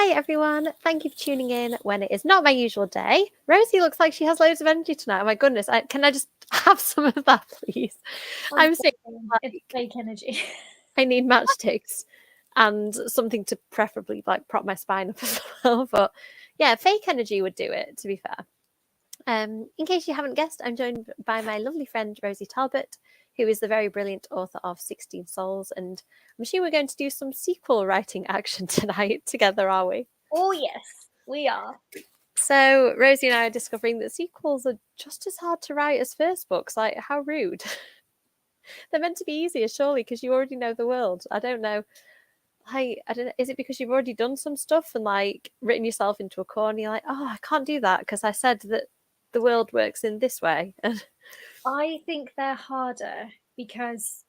Hi everyone, thank you for tuning in when it is not my usual day. Rosie looks like she has loads of energy tonight. Oh my goodness, can I just have some of that, please? I'm sick. It's fake energy. I need matchsticks and something to preferably like prop my spine up as well. But yeah, fake energy would do it, to be fair. In case you haven't guessed, I'm joined by my lovely friend Rosie Talbot, who is the very brilliant author of 16 Souls, and I'm sure we're going to do some sequel writing action tonight together, are we? Oh yes, we are. So Rosie and I are discovering that sequels are just as hard to write as first books. Like, how rude. They're meant to be easier, surely, because you already know the world. I don't know. I don't know. Is it because you've already done some stuff and like written yourself into a corner? You're like, oh, I can't do that because I said that the world works in this way. I think they're harder because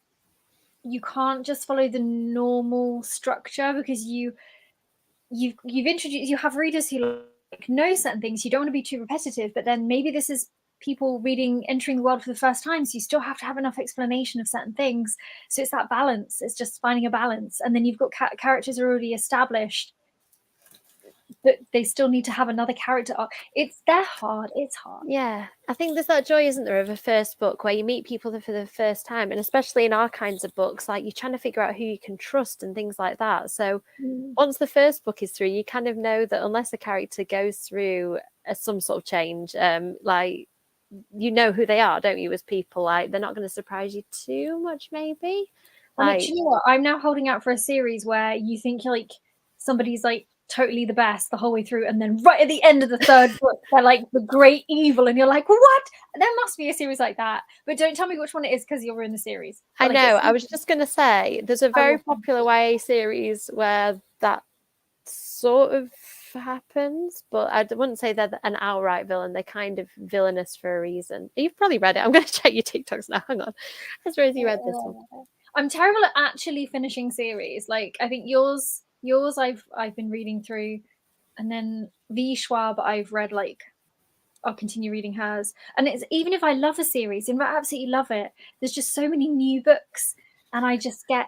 you can't just follow the normal structure because you've introduced, you have readers who like know certain things. You don't want to be too repetitive, but then maybe this is people entering the world for the first time, so you still have to have enough explanation of certain things. So it's that balance. It's just finding a balance, and then you've got characters already established, but they still need to have another character arc. They're hard. It's hard. Yeah, I think there's that joy, isn't there, of a first book where you meet people for the first time, and especially in our kinds of books, like you're trying to figure out who you can trust and things like that. So once the first book is through, you kind of know that unless a character goes through some sort of change, like you know who they are, don't you? As people, like they're not going to surprise you too much, maybe. Like, you know what? I'm now holding out for a series where you think like somebody's like totally the best the whole way through, and then right at the end of the third book, they're like the great evil, and you're like, what? There must be a series like that, but don't tell me which one it is because you're in the series. I know. I was just going to say, there's a very popular YA series where that sort of happens, but I wouldn't say they're an outright villain. They're kind of villainous for a reason. You've probably read it. I'm going to check your TikToks now. Hang on. Has Rosie read this one? I'm terrible at actually finishing series. Like, I think yours I've been reading through, and then V Schwab I've read, like I'll continue reading hers. And it's, even if I love a series and I absolutely love it, there's just so many new books, and I just get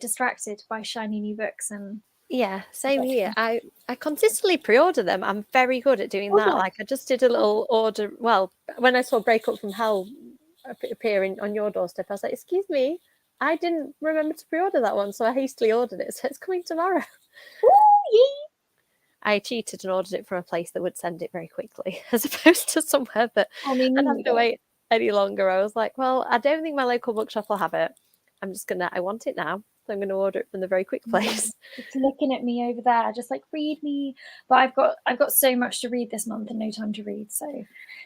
distracted by shiny new books. And yeah, same here. I consistently pre-order them. I'm very good at doing that. Like, I just did a little order. Well, when I saw Break Up from Hell appearing on your doorstep, I was like, excuse me, I didn't remember to pre-order that one, so I hastily ordered it. So it's coming tomorrow. Ooh, I cheated and ordered it from a place that would send it very quickly, as opposed to somewhere that I'd have to wait any longer. I was like, well, I don't think my local bookshop will have it. I want it now. So I'm going to order it from the very quick place. It's looking at me over there, just like, read me. But I've got so much to read this month and no time to read, so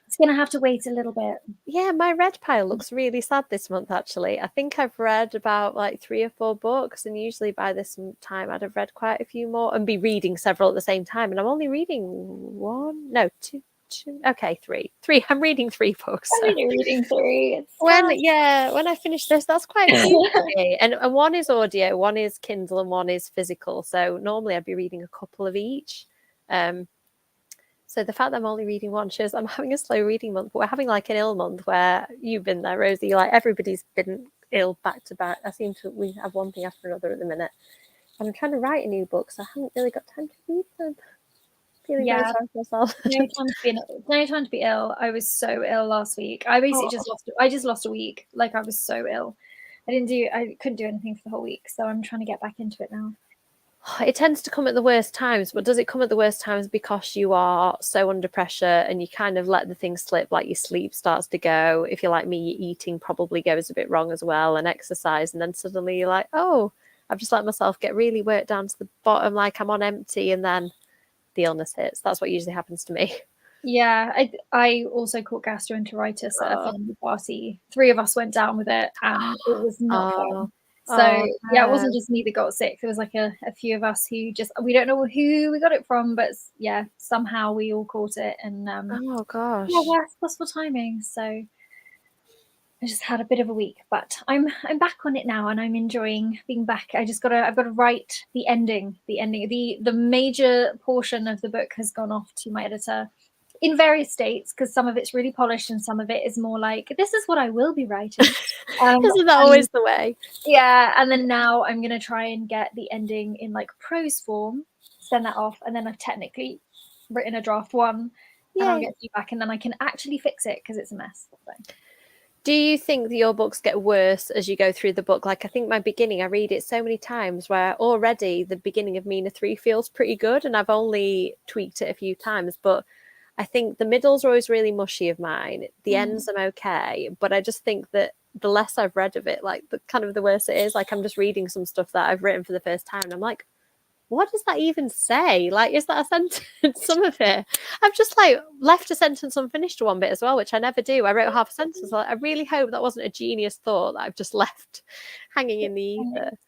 it's going to have to wait a little bit. Yeah, my read pile looks really sad this month, actually. I think I've read about like 3 or 4 books, and usually by this time I'd have read quite a few more and be reading several at the same time. And I'm only reading 2. Okay, 3. I'm reading 3 books. I'm reading 3. When I finish this, that's quite cute for me. And one is audio, one is Kindle, and one is physical. So normally I'd be reading a couple of each. So the fact that I'm only reading one shows I'm having a slow reading month. But we're having like an ill month where you've been there, Rosie. Like, everybody's been ill back to back. We have one thing after another at the minute. And I'm trying to write a new book, so I haven't really got time to read them. Feeling very sorry for myself. No time to be ill. I was so ill last week. I basically just lost a week. Like, I was so ill. I couldn't do anything for the whole week, so I'm trying to get back into it now. It tends to come at the worst times, but does it come at the worst times because you are so under pressure and you kind of let the things slip, like your sleep starts to go? If you're like me, your eating probably goes a bit wrong as well, and exercise, and then suddenly you're like, oh, I've just let myself get really worked down to the bottom, like I'm on empty, and then the illness hits. That's what usually happens to me. Yeah, I also caught gastroenteritis at a family party. 3 of us went down with it, and it was not fun. So yeah, it wasn't just me that got sick. There was like a few of us who we don't know who we got it from, but yeah, somehow we all caught it. And oh gosh, yeah, worst possible timing. So I just had a bit of a week, but I'm back on it now, and I'm enjoying being back. I've got to write the ending. The major portion of the book has gone off to my editor in various states, because some of it's really polished and some of it is more like, this is what I will be writing. Isn't that always the way? Yeah, and then now I'm going to try and get the ending in like prose form, send that off, and then I've technically written a draft one, and I'll get feedback, and then I can actually fix it because it's a mess. So. Do you think that your books get worse as you go through the book? Like, I think my beginning, I read it so many times where already the beginning of Mina 3 feels pretty good, and I've only tweaked it a few times, but I think the middles are always really mushy of mine. The ends I'm okay, but I just think that the less I've read of it, like the kind of the worse it is. Like, I'm just reading some stuff that I've written for the first time, and I'm like, what does that even say? Like, is that a sentence? Some of it, I've just like left a sentence unfinished to one bit as well, which I never do. I wrote half a sentence. I really hope that wasn't a genius thought that I've just left hanging in the ether.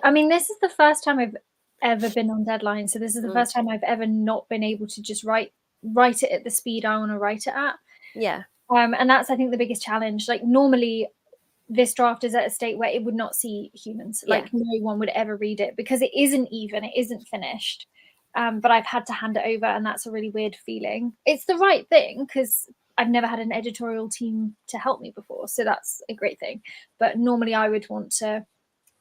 I mean, this is the first time I've ever been on deadline. So this is the first time I've ever not been able to just write it at the speed I want to write it at. Yeah. And that's, I think, the biggest challenge. Like, normally this draft is at a state where it would not see humans. Like, no one would ever read it because it isn't finished. But I've had to hand it over, and that's a really weird feeling. It's the right thing because I've never had an editorial team to help me before, so that's a great thing. But normally I would want to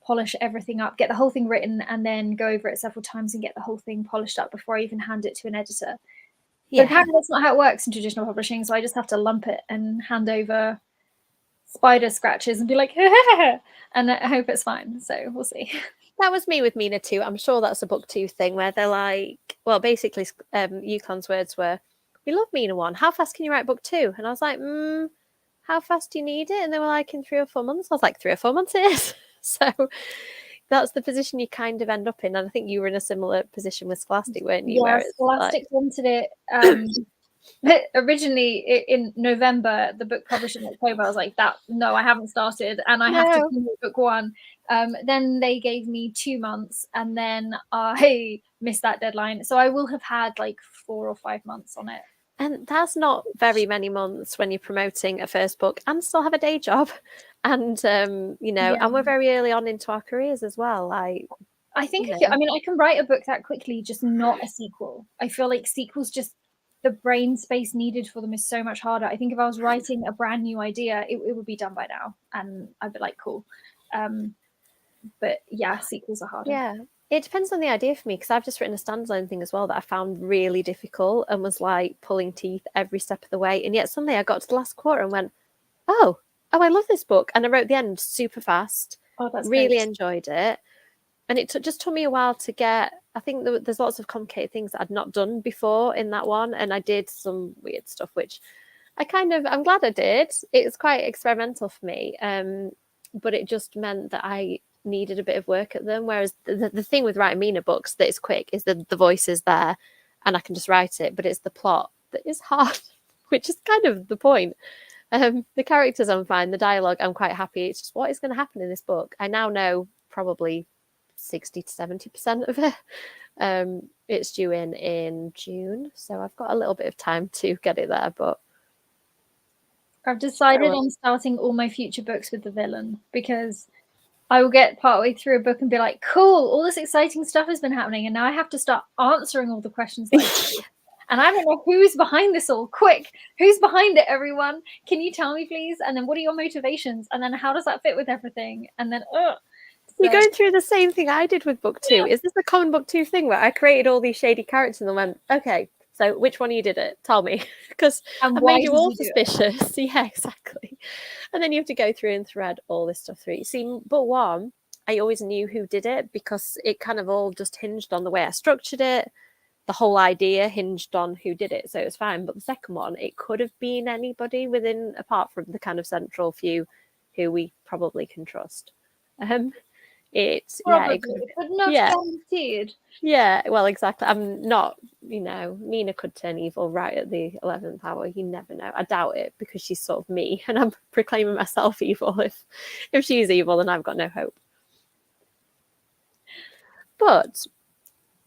polish everything up, get the whole thing written, and then go over it several times and get the whole thing polished up before I even hand it to an editor. But apparently that's not how it works in traditional publishing, so I just have to lump it and hand over spider scratches and be like, and I hope it's fine. So we'll see. That was me with Mina 2. I'm sure that's a book 2 thing where they're like, well, basically, Yukon's words were, we love Mina 1. How fast can you write book 2? And I was like, how fast do you need it? And they were like, in 3 or 4 months. I was like, 3 or 4 months it is. So that's the position you kind of end up in. And I think you were in a similar position with Scholastic, weren't you? Yeah, Scholastic wanted it. Originally in November, the book published in October. I was like, no, I haven't started, and I have to finish book 1. Then they gave me 2 months, and then I missed that deadline. So I will have had like 4 or 5 months on it. And that's not very many months when you're promoting a first book and still have a day job. And, and we're very early on into our careers as well. I think, I can write a book that quickly, just not a sequel. I feel like sequels just, the brain space needed for them is so much harder. I think if I was writing a brand new idea, it would be done by now, and I'd be like, cool. But yeah, sequels are harder. Yeah, it depends on the idea for me, because I've just written a standalone thing as well that I found really difficult and was like pulling teeth every step of the way. And yet suddenly I got to the last quarter and went, oh, I love this book. And I wrote the end super fast. Oh, that's really great. Enjoyed it. And it just took me a while to get, I think there's lots of complicated things that I'd not done before in that one. And I did some weird stuff, which I'm glad I did. It was quite experimental for me. But it just meant that I needed a bit of work at them. Whereas the thing with writing Mina books that is quick is the voice is there and I can just write it. But it's the plot that is hard, which is kind of the point. The characters I'm fine. The dialogue I'm quite happy. It's just what is going to happen in this book. I now know probably 60 to 70% of it. It's due in June, so I've got a little bit of time to get it there, but I've decided on starting all my future books with the villain, because I will get partway through a book and be like, cool, all this exciting stuff has been happening, and now I have to start answering all the questions and I don't know who's behind this all. Quick, who's behind it, everyone? Can you tell me, please? And then what are your motivations? And then how does that fit with everything? And then you're going through the same thing I did with book 2. Yeah. Is this a common book 2 thing where I created all these shady characters and then went, okay, so which one of you did it? Tell me. Because I made you all suspicious. Yeah, exactly. And then you have to go through and thread all this stuff through. See, book 1, I always knew who did it because it kind of all just hinged on the way I structured it. The whole idea hinged on who did it, so it was fine. But the second one, it could have been anybody within, apart from the kind of central few who we probably can trust. It's probably, but not guaranteed. Yeah, well, exactly. I'm not, Mina could turn evil right at the 11th hour. You never know. I doubt it because she's sort of me, and I'm proclaiming myself evil. If she's evil, then I've got no hope. But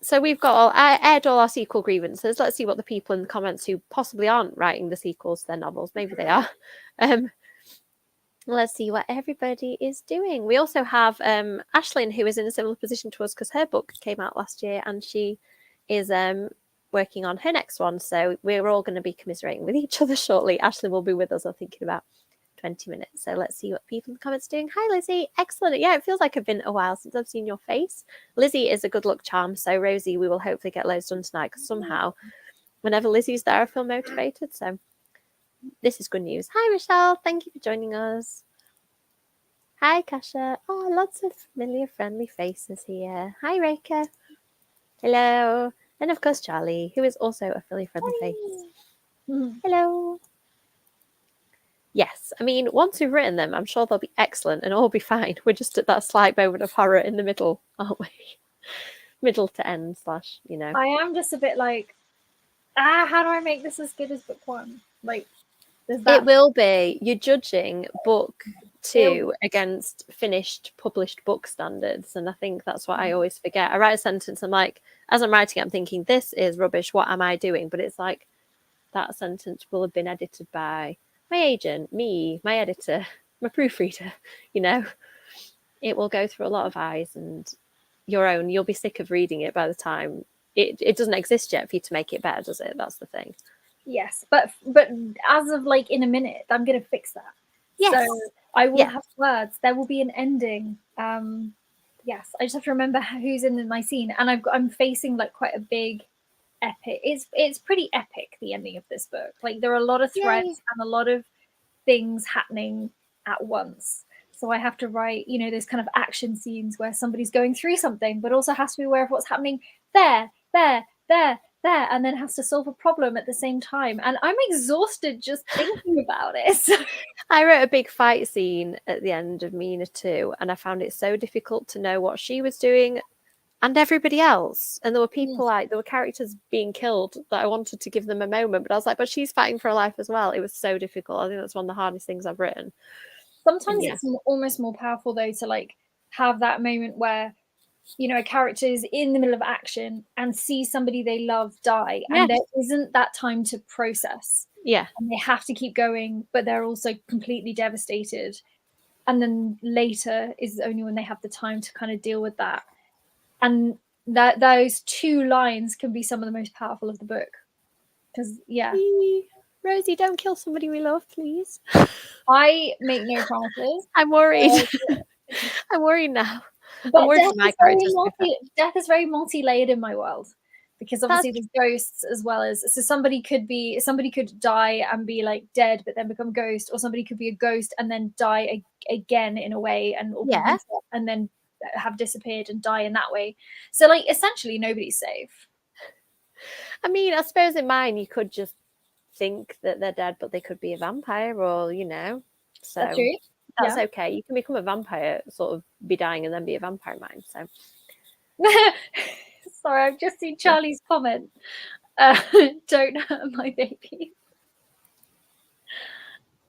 so we've got I aired all our sequel grievances. Let's see what the people in the comments who possibly aren't writing the sequels to their novels, maybe they are. Let's see what everybody is doing. We also have Ashlyn, who is in a similar position to us because her book came out last year and she is working on her next one. So we're all going to be commiserating with each other shortly. Ashlyn will be with us, I'm thinking about 20 minutes. So let's see what people in the comments are doing. Hi, Lizzie. Excellent. Yeah, it feels like it's been a while since I've seen your face. Lizzie is a good luck charm. So, Rosie, we will hopefully get loads done tonight because somehow, whenever Lizzie's there, I feel motivated. So, this is good news. Hi, Michelle. Thank you for joining us. Hi, Kasha. Oh, lots of familiar, friendly faces here. Hi, Reka. Hello. And of course, Charlie, who is also a familiar, friendly face. Hello. Yes, I mean, once we've written them, I'm sure they'll be excellent and all be fine. We're just at that slight moment of horror in the middle, aren't we? Middle to end slash, you know. I am just a bit like, how do I make this as good as book one? Like, it will be. You're judging book 2 against finished published book standards, and I think that's what I always forget. I write a sentence, I'm like, as I'm writing it, I'm thinking, this is rubbish, what am I doing? But it's like, that sentence will have been edited by my agent, me, my editor, my proofreader, you know. It will go through a lot of eyes, and your own, you'll be sick of reading it by the time it doesn't exist yet for you to make it better, does it? That's the thing. Yes, but as of like in a minute, I'm gonna fix that. Yes. So I will have words. There will be an ending. Yes, I just have to remember who's in my scene, and I'm facing like quite a big epic. It's pretty epic, the ending of this book. Like there are a lot of threads and a lot of things happening at once. So I have to write, you know, those kind of action scenes where somebody's going through something, but also has to be aware of what's happening there, and then has to solve a problem at the same time. And I'm exhausted just thinking about it. So. I wrote a big fight scene at the end of Mina 2, and I found it so difficult to know what she was doing and everybody else. And there were people there were characters being killed that I wanted to give them a moment, but I was like, but she's fighting for her life as well. It was so difficult. I think that's one of the hardest things I've written. Sometimes it's almost more powerful though to like have that moment where, you know, a character is in the middle of action and see somebody they love die, and there isn't that time to process. Yeah. And they have to keep going, but they're also completely devastated. And then later is only when they have the time to kind of deal with that. And that those 2 lines can be some of the most powerful of the book. Because Rosie, don't kill somebody we love, please. I make no promises. I'm worried. I'm worried now. But death is very multi-layered in my world, because obviously there's ghosts as well as, so somebody could die and be like dead but then become ghost, or somebody could be a ghost and then die again in a way, and then have disappeared and die in that way. So like essentially nobody's safe. I mean, I suppose in mine you could just think that they're dead, but they could be a vampire, or you know, so that's true. That's okay. You can become a vampire, sort of be dying and then be a vampire in mine. So sorry, I've just seen Charlie's comment. Don't hurt my baby.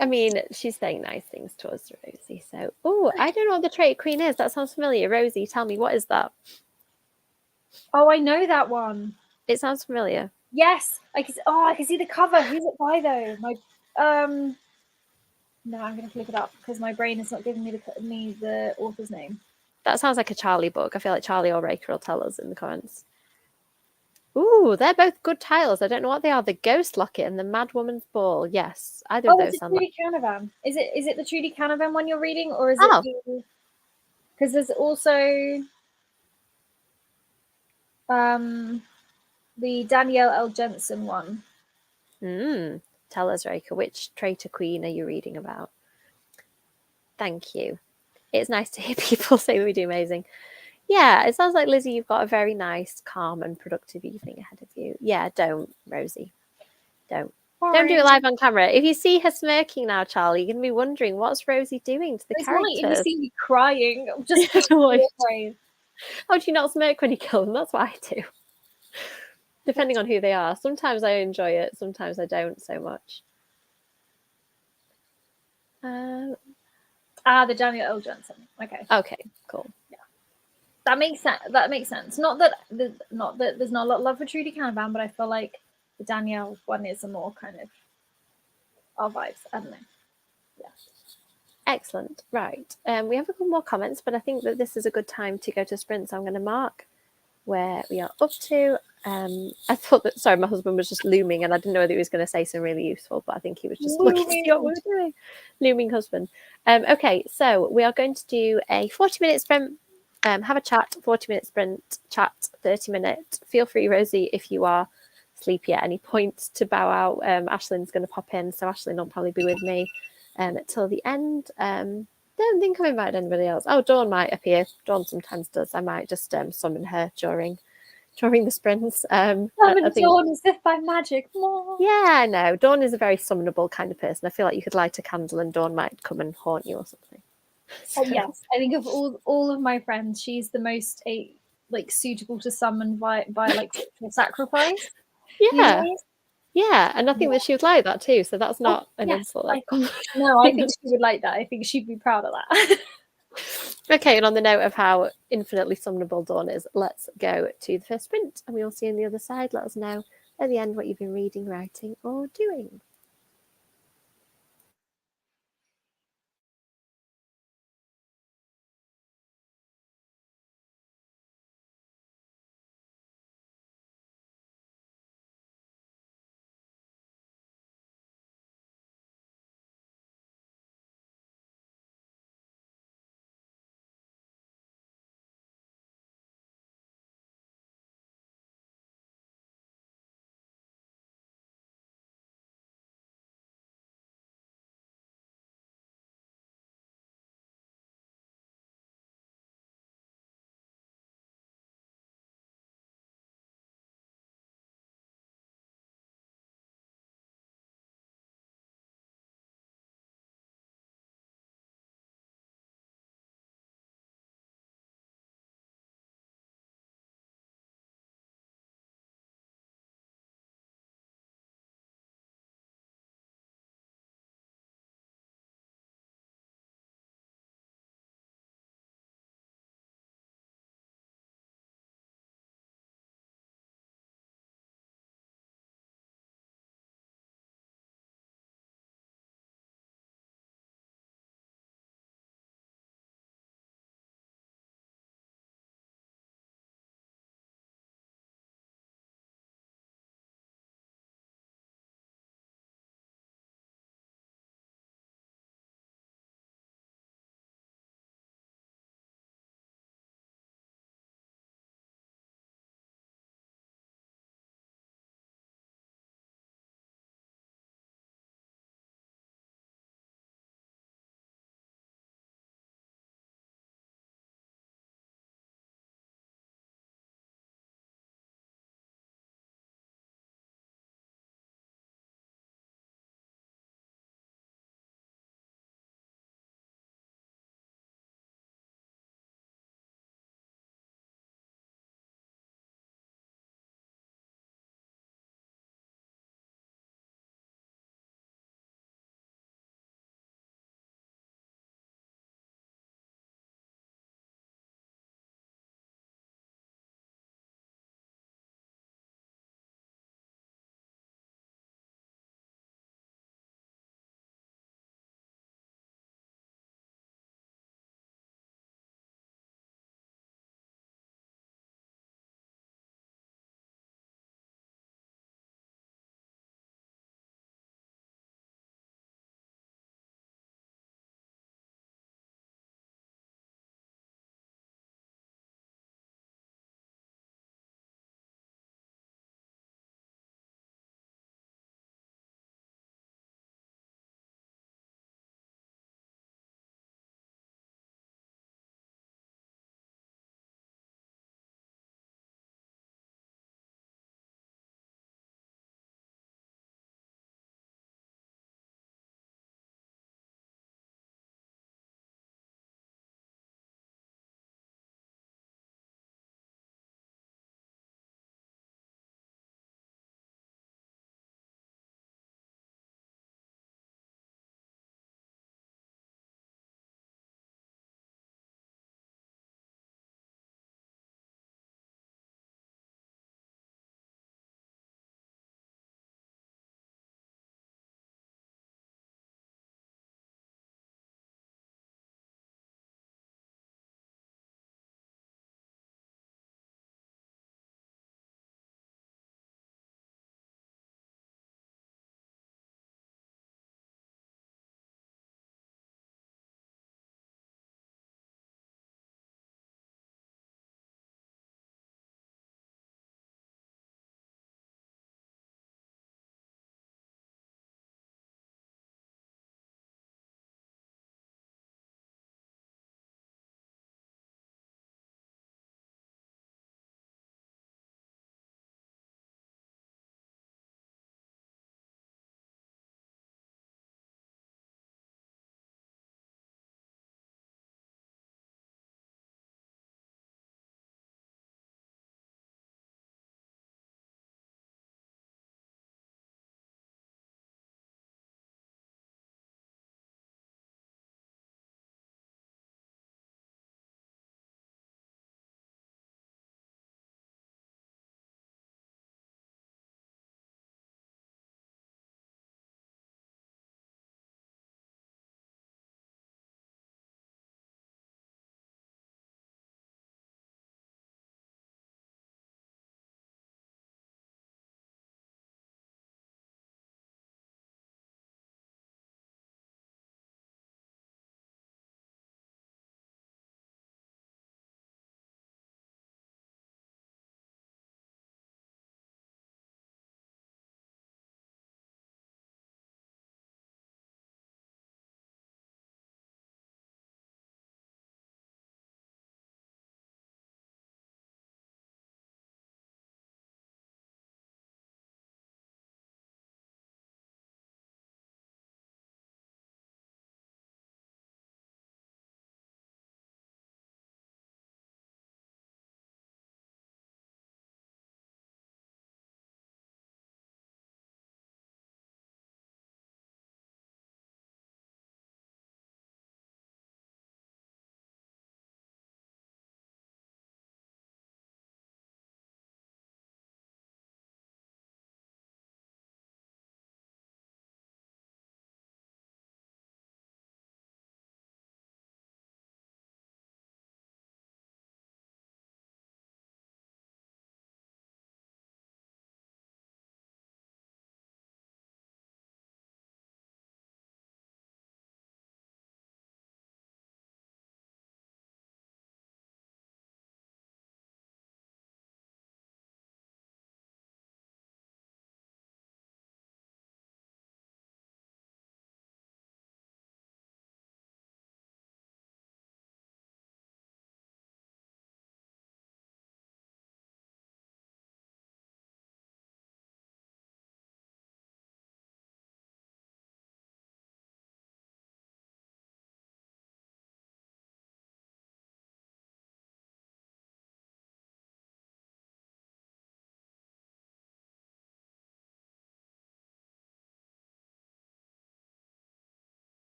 I mean, she's saying nice things to us, Rosie. So, I don't know what the Traitor Queen is. That sounds familiar. Rosie, tell me, what is that? Oh, I know that one. It sounds familiar. Yes, I can see the cover. Who's it by though? No, I'm going to look it up because my brain is not giving me the author's name. That sounds like a Charlie book. I feel like Charlie or Raker will tell us in the comments. Ooh, they're both good titles. I don't know what they are. The Ghost Locket and the Mad Woman's Ball. Yes, either of those sound like... Canavan. Is it the Trudy Canavan one you're reading, or is it because there's also the Danielle L. Jensen one. Tell us, Raker, which Traitor Queen are you reading about? Thank you. It's nice to hear people say we do amazing. Yeah, it sounds like, Lizzie, you've got a very nice, calm and productive evening ahead of you. Yeah, don't, Rosie. Don't. Sorry. Don't do it live on camera. If you see her smirking now, Charlie, you're going to be wondering, what's Rosie doing to the characters? If you see me crying, I'm just afraid. How do you not smirk when you kill them? That's what I do. Depending on who they are. Sometimes I enjoy it. Sometimes I don't so much. The Danielle L. Jensen. Okay. Okay, cool. Yeah. That makes sense. Not that there's not a lot of love for Trudy Canavan, but I feel like the Danielle one is a more kind of our vibes. I don't know. Yeah. Excellent. Right. We have a couple more comments, but I think that this is a good time to go to sprint. So I'm going to mark where we are up to. I thought that, sorry, my husband was just looming and I didn't know whether he was going to say something really useful, but I think he was just looking to see what we were doing. Looming husband. Okay, so we are going to do a 40-minute sprint, have a chat, 40-minute sprint, chat, 30-minute. Feel free, Rosie, if you are sleepy at any point to bow out. Ashlyn's going to pop in, so Ashlyn will probably be with me till the end. Don't think I've invited anybody else. Oh, Dawn might appear. Dawn sometimes does. I might just summon her during the sprints. I think, Dawn as if by magic. Yeah, I know. Dawn is a very summonable kind of person. I feel like you could light a candle and Dawn might come and haunt you or something. So. Yes, I think of all of my friends, she's the most like suitable to summon by like sacrifice. Yeah. Yeah, and I think that she would like that too. So that's not an insult. No, I think she would like that. I think she'd be proud of that. Okay, and on the note of how infinitely summonable Dawn is, let's go to the first sprint and we'll see on the other side. Let us know at the end what you've been reading, writing, or doing.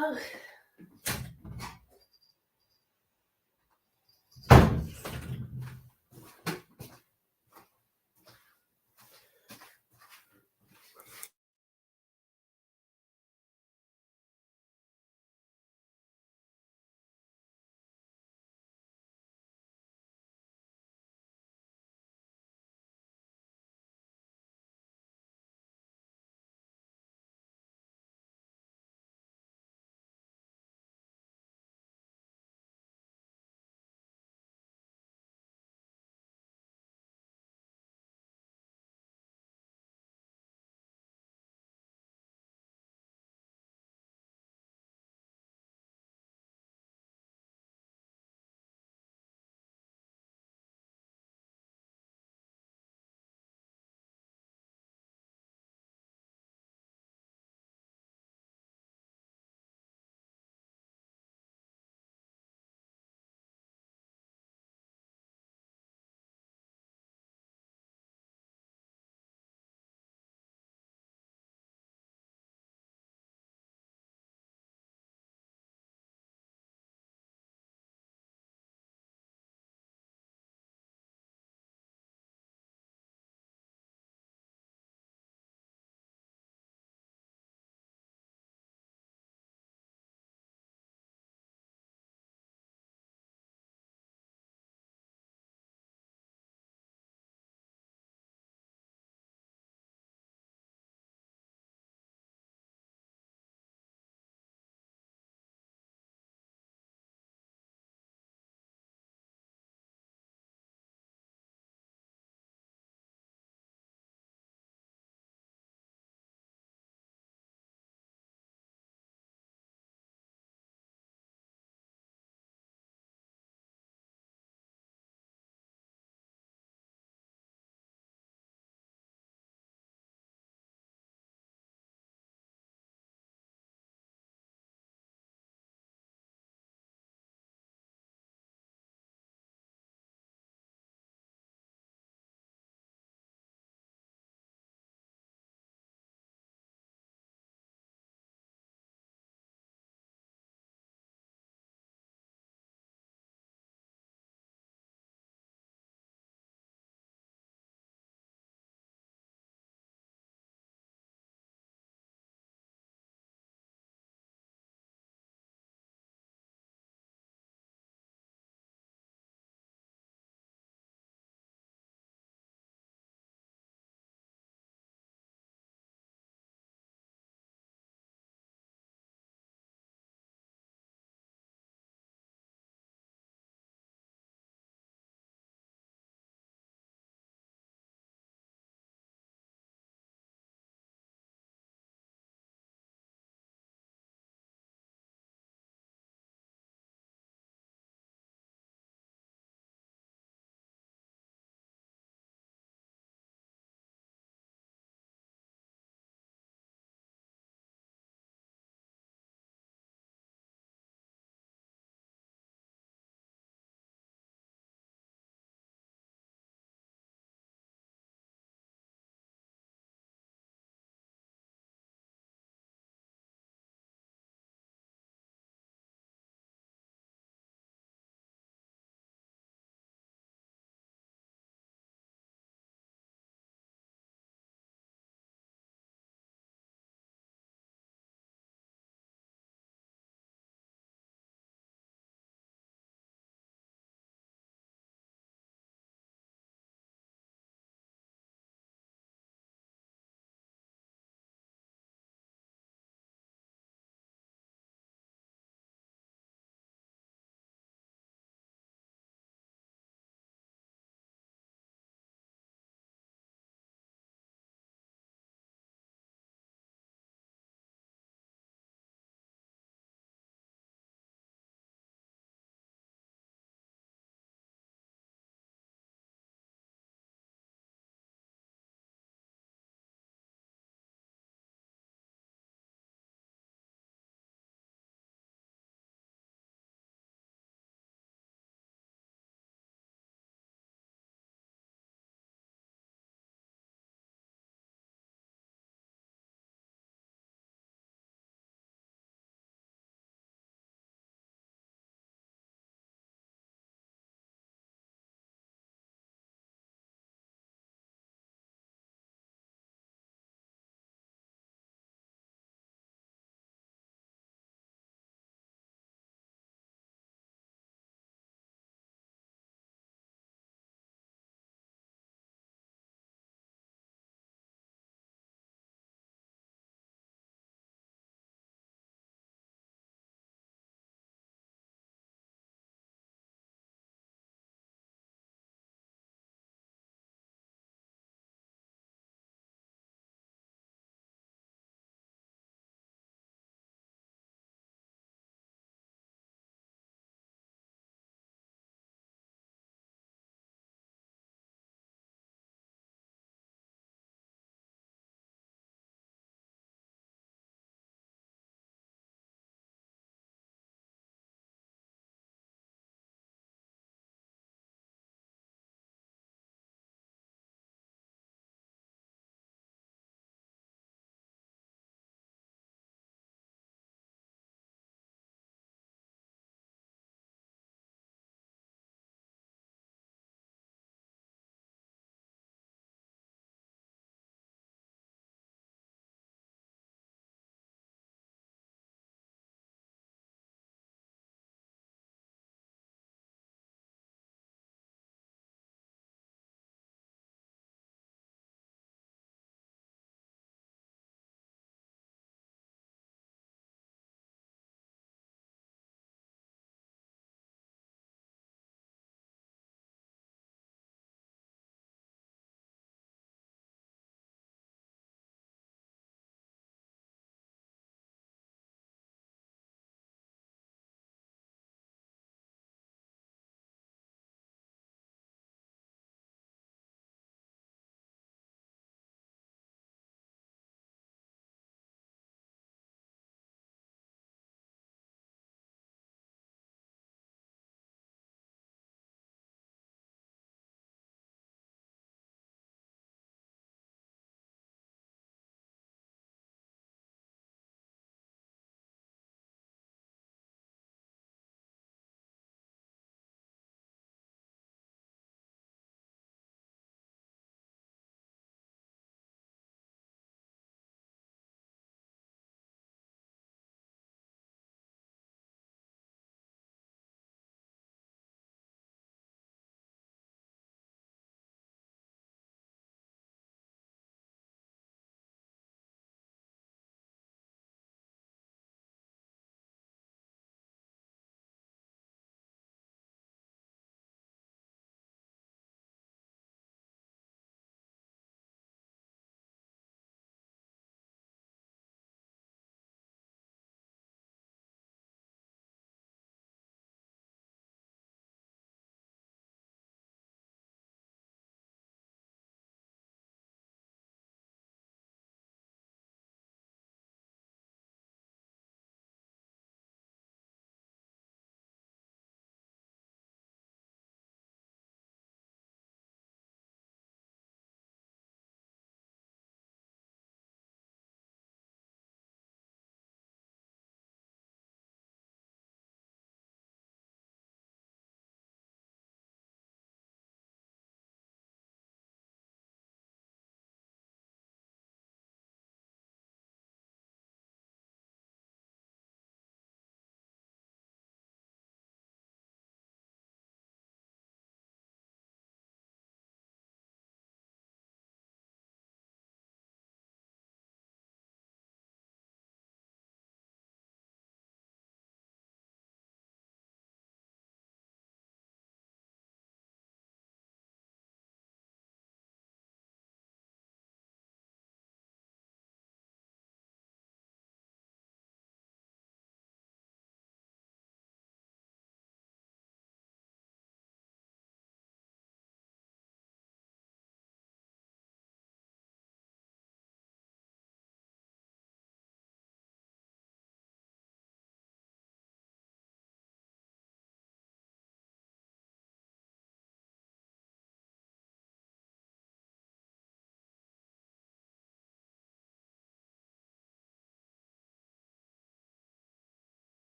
well.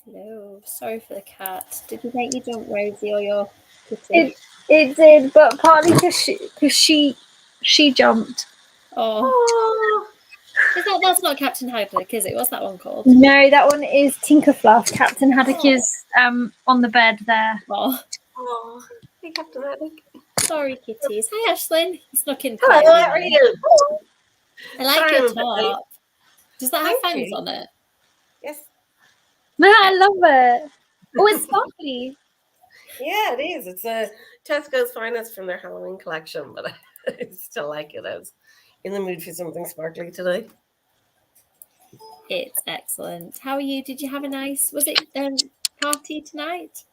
Hello. Sorry for the cat. Did he make you jump, Rosie, or your kitty? It did, but partly because she jumped. Oh. That's not Captain Haddock, is it? What's that one called? No, that one is Tinkerfluff. Captain Haddock is on the bed there. Oh, Hey, Captain Haddock. Sorry, kitties. Hi, Ashlyn. You snuck in. Hello, quietly how are there. you? I like Sorry, your I'm a bit late. top. Does that have Thank fans you. on it? Yes. No, I love it. Oh, it's sparkly. Yeah, it is. It's a Tesco's Finest from their Halloween collection, but I still like it. I was in the mood for something sparkly today. It's excellent. How are you? Did you have a nice, was it party tonight?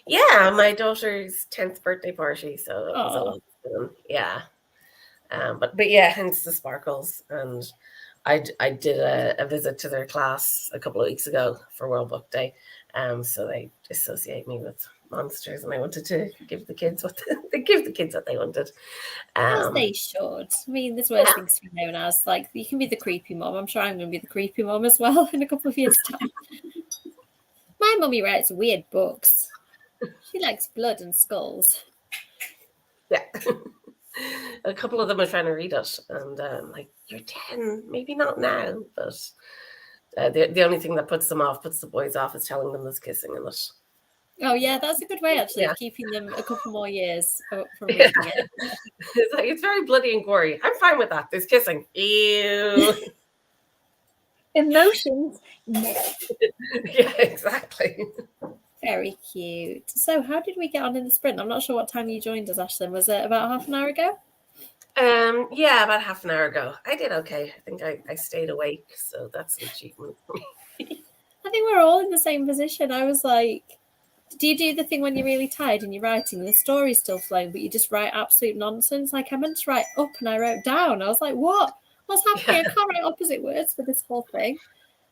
Yeah, my daughter's 10th birthday party, so it was a Oh. lot of fun. Yeah. But yeah, hence the sparkles. And I did a visit to their class a couple of weeks ago for World Book Day. So they associate me with monsters, and I wanted to give the kids what they wanted. As they should. I mean, there's worse things to be known as. Like, you can be the creepy mom. I'm sure I'm going to be the creepy mom as well in a couple of years' time. My mummy writes weird books. She likes blood and skulls. Yeah. A couple of them are trying to read it, and like, you're 10, maybe not now, but the only thing that puts the boys off, is telling them there's kissing in it. Oh yeah, that's a good way actually of keeping them a couple more years from reading it. It's very bloody and gory. I'm fine with that. There's kissing. Ew. Emotions. Yeah, exactly. Very cute. So how did we get on in the sprint? I'm not sure what time you joined us, Ashlyn. Was it about half an hour ago? Yeah, about half an hour ago. I did okay. I think I stayed awake, so that's an achievement. I think we're all in the same position. I was like, do you do the thing when you're really tired and you're writing and the story's still flowing, but you just write absolute nonsense? Like, I meant to write up and I wrote down. I was like, what? What's happening? I can't write opposite words for this whole thing.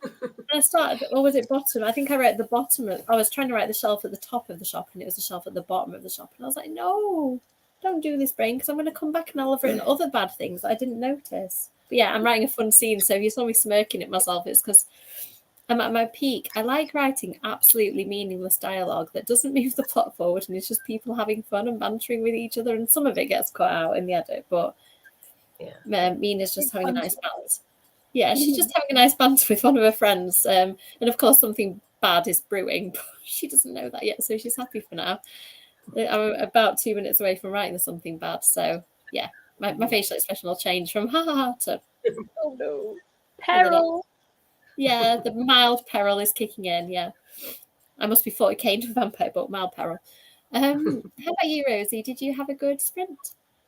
And I started, or was it bottom? I think I wrote the bottom. I was trying to write the shelf at the top of the shop, and it was the shelf at the bottom of the shop. And I was like, no, don't do this, brain, because I'm going to come back and I'll have written other bad things that I didn't notice. But yeah, I'm writing a fun scene. So if you saw me smirking at myself, it's because I'm at my peak. I like writing absolutely meaningless dialogue that doesn't move the plot forward, and it's just people having fun and bantering with each other. And some of it gets cut out in the edit, but Mina's just having a nice balance. Yeah, she's just having a nice banter with one of her friends. And of course, something bad is brewing, but she doesn't know that yet, so she's happy for now. I'm about 2 minutes away from writing something bad, so yeah, my facial expression will change from ha ha ha to oh no, peril. Yeah, the mild peril is kicking in. Yeah, I must be 40k into vampire, but mild peril. How about you, Rosie? Did you have a good sprint?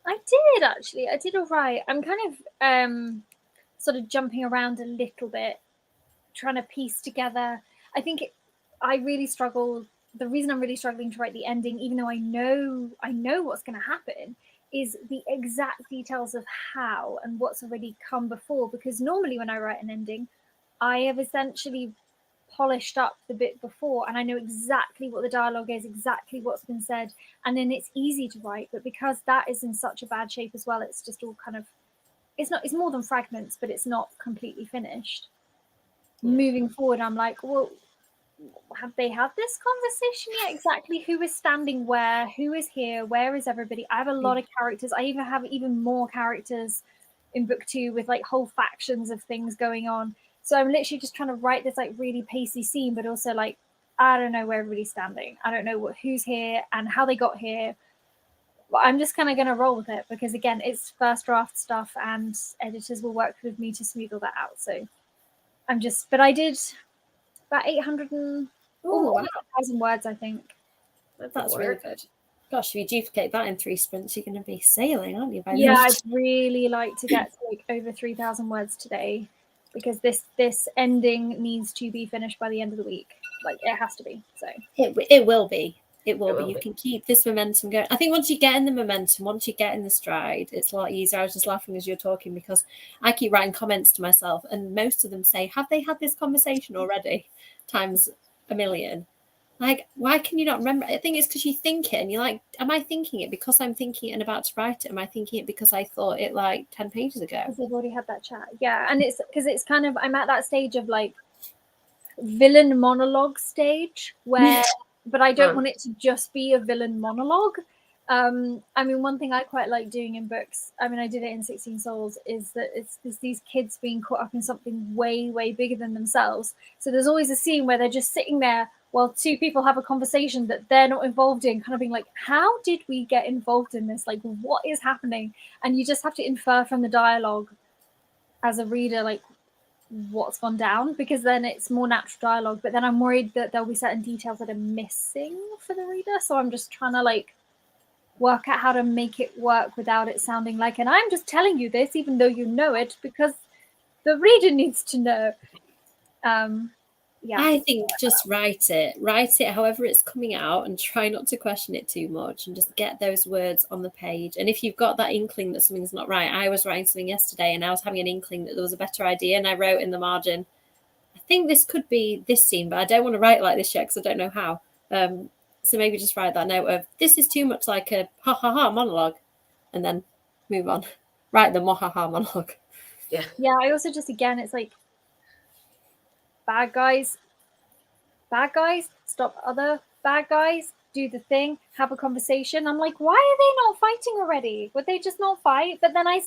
I did actually. I did all right. I'm kind of sort of jumping around a little bit, trying to piece together. I think I really struggle. The reason I'm really struggling to write the ending, even though I know what's going to happen, is the exact details of how and what's already come before. Because normally when I write an ending, I have essentially polished up the bit before, and I know exactly what the dialogue is, exactly what's been said, and then it's easy to write. But because that is in such a bad shape as well, it's just all kind of, it's more than fragments, but it's not completely finished. Moving forward, I'm like, well, have they had this conversation yet? Exactly who is standing where, who is here, where is everybody? I have a lot of characters. I even have even more characters in book 2 with like whole factions of things going on. So I'm literally just trying to write this like really pacey scene, but also like, I don't know where everybody's standing. I don't know who's here and how they got here. But I'm just kind of going to roll with it because, again, it's first draft stuff and editors will work with me to smooth all that out. So I'm just, but I did about 800 and almost 1,000 words, I think. That's really good. Gosh, if you duplicate that in 3 sprints, you're going to be sailing, aren't you? Yeah, I'd really like to get to like over 3,000 words today because this ending needs to be finished by the end of the week. Like, it has to be. So it will be. It will be. You can keep this momentum going. I think once you get in the momentum, once you get in the stride, it's a lot easier. I was just laughing as you're talking because I keep writing comments to myself, and most of them say, "Have they had this conversation already?" Times a million. Like, why can you not remember? I think it's because you think it, and you're like, "Am I thinking it because I'm thinking it and about to write it? Am I thinking it because I thought it like 10 pages ago?" Because they've already had that chat. Yeah, and it's because it's kind of, I'm at that stage of like, villain monologue stage where, but I don't Fun. want it to just be a villain monologue. I mean, one thing I quite like doing in books, I mean, I did it in 16 Souls, is that it's these kids being caught up in something way, way bigger than themselves. So there's always a scene where they're just sitting there while two people have a conversation that they're not involved in, kind of being like, how did we get involved in this? Like, what is happening? And you just have to infer from the dialogue as a reader, like, what's gone down, because then it's more natural dialogue. But then I'm worried that there'll be certain details that are missing for the reader. So I'm just trying to, like, work out how to make it work without it sounding like, and I'm just telling you this even though you know it, because the reader needs to know. Yeah, I think just write it however it's coming out, and try not to question it too much, and just get those words on the page. And if you've got that inkling that something's not right, I was writing something yesterday and I was having an inkling that there was a better idea, and I wrote in the margin, I think this could be this scene, but I don't want to write like this yet because I don't know how. So maybe just write that note of, this is too much like a ha ha ha monologue, and then move on. Write the ha ha monologue. Yeah, I also just, again, it's like, bad guys, stop other bad guys, do the thing, have a conversation. I'm like, why are they not fighting already? Would they just not fight? But then I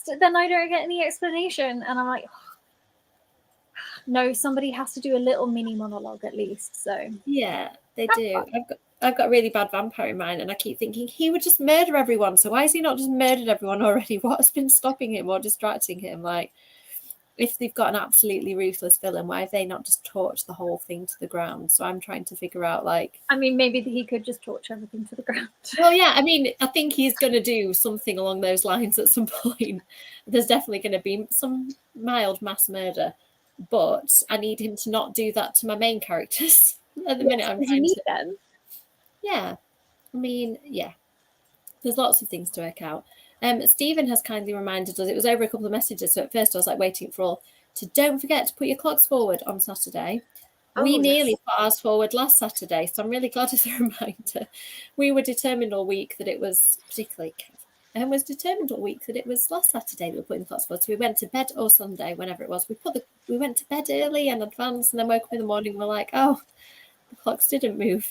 don't get any explanation, and I'm like, no, somebody has to do a little mini monologue at least. So yeah, they do. I've got a really bad vampire in mind, and I keep thinking he would just murder everyone. So why has he not just murdered everyone already? What has been stopping him or distracting him? Like, if they've got an absolutely ruthless villain, why have they not just torched the whole thing to the ground? So I'm trying to figure out, like, I mean, maybe he could just torch everything to the ground. Well, yeah, I mean, I think he's going to do something along those lines at some point. There's definitely going to be some mild mass murder, but I need him to not do that to my main characters. At the minute, I'm trying to. Them. Yeah, I mean, yeah, there's lots of things to work out. Stephen has kindly reminded us, it was over a couple of messages, so at first I was like waiting for all to, don't forget to put your clocks forward on Saturday. We nearly put ours forward last Saturday, so I'm really glad it's a reminder. We were determined all week that it was, particularly Kev, was determined all week that it was last Saturday that we were putting the clocks forward. So we went to bed, or Sunday, whenever it was. We went to bed early in advance, and then woke up in the morning and we're like, oh, the clocks didn't move.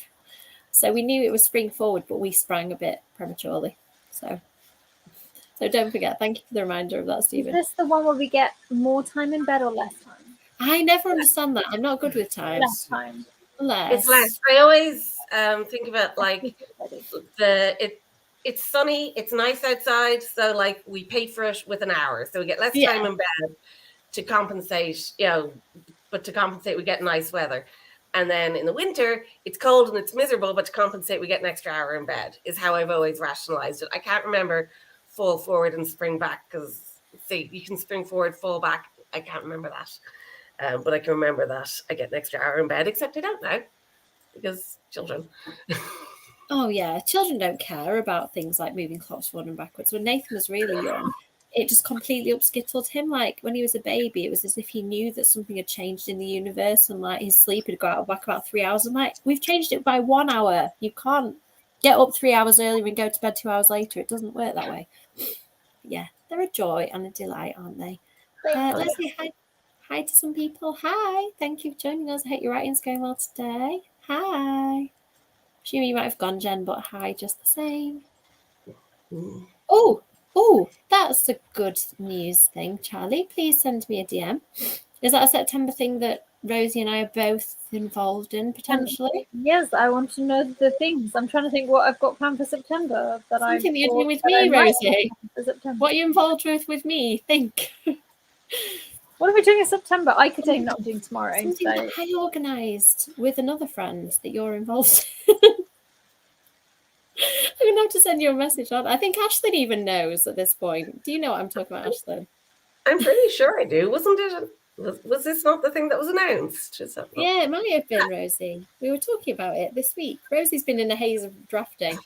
So we knew it was spring forward, but we sprang a bit prematurely. So don't forget. Thank you for the reminder of that, Stephen. Is this the one where we get more time in bed or less time? I never understand that. I'm not good with times. Less time. It's less. I always think about, like, it's sunny, it's nice outside, so, like, we pay for it with an hour, so we get less time in bed to compensate, but to compensate we get nice weather. And then in the winter, it's cold and it's miserable, but to compensate we get an extra hour in bed, is how I've always rationalized it. I can't remember fall forward and spring back, because, see, you can spring forward, fall back. I can't remember that. But I can remember that I get an extra hour in bed, except I don't now, because children. Oh, yeah. Children don't care about things like moving clocks forward and backwards. When Nathan was really young, it just completely upskittled him. Like, when he was a baby, it was as if he knew that something had changed in the universe, and, like, his sleep had got out of whack about 3 hours. I'm like, we've changed it by 1 hour. You can't get up 3 hours earlier and go to bed 2 hours later. It doesn't work that way. Yeah, they're a joy and a delight, aren't they? Let's say hi to some people. Hi, thank you for joining us. I hope your writing's going well today. Hi. Assuming you might have gone, Jen, but hi just the same. Oh, that's a good news thing, Charlie. Please send me a DM. Is that a September thing that Rosie and I are both involved in, potentially? Yes, I want to know the things. I'm trying to think what I've got planned for September. Something you're doing with me, Rosie. What are you involved with me? Think. What are we doing in September? I could say not doing tomorrow. Something that I organised with another friend that you're involved I'm going to have to send you a message on. I think Ashlyn even knows at this point. Do you know what I'm talking about, Ashlyn? I'm pretty sure I do. Wasn't it? Was this not the thing that was announced? Yeah, it might have been, Rosie. We were talking about it this week. Rosie's been in a haze of drafting.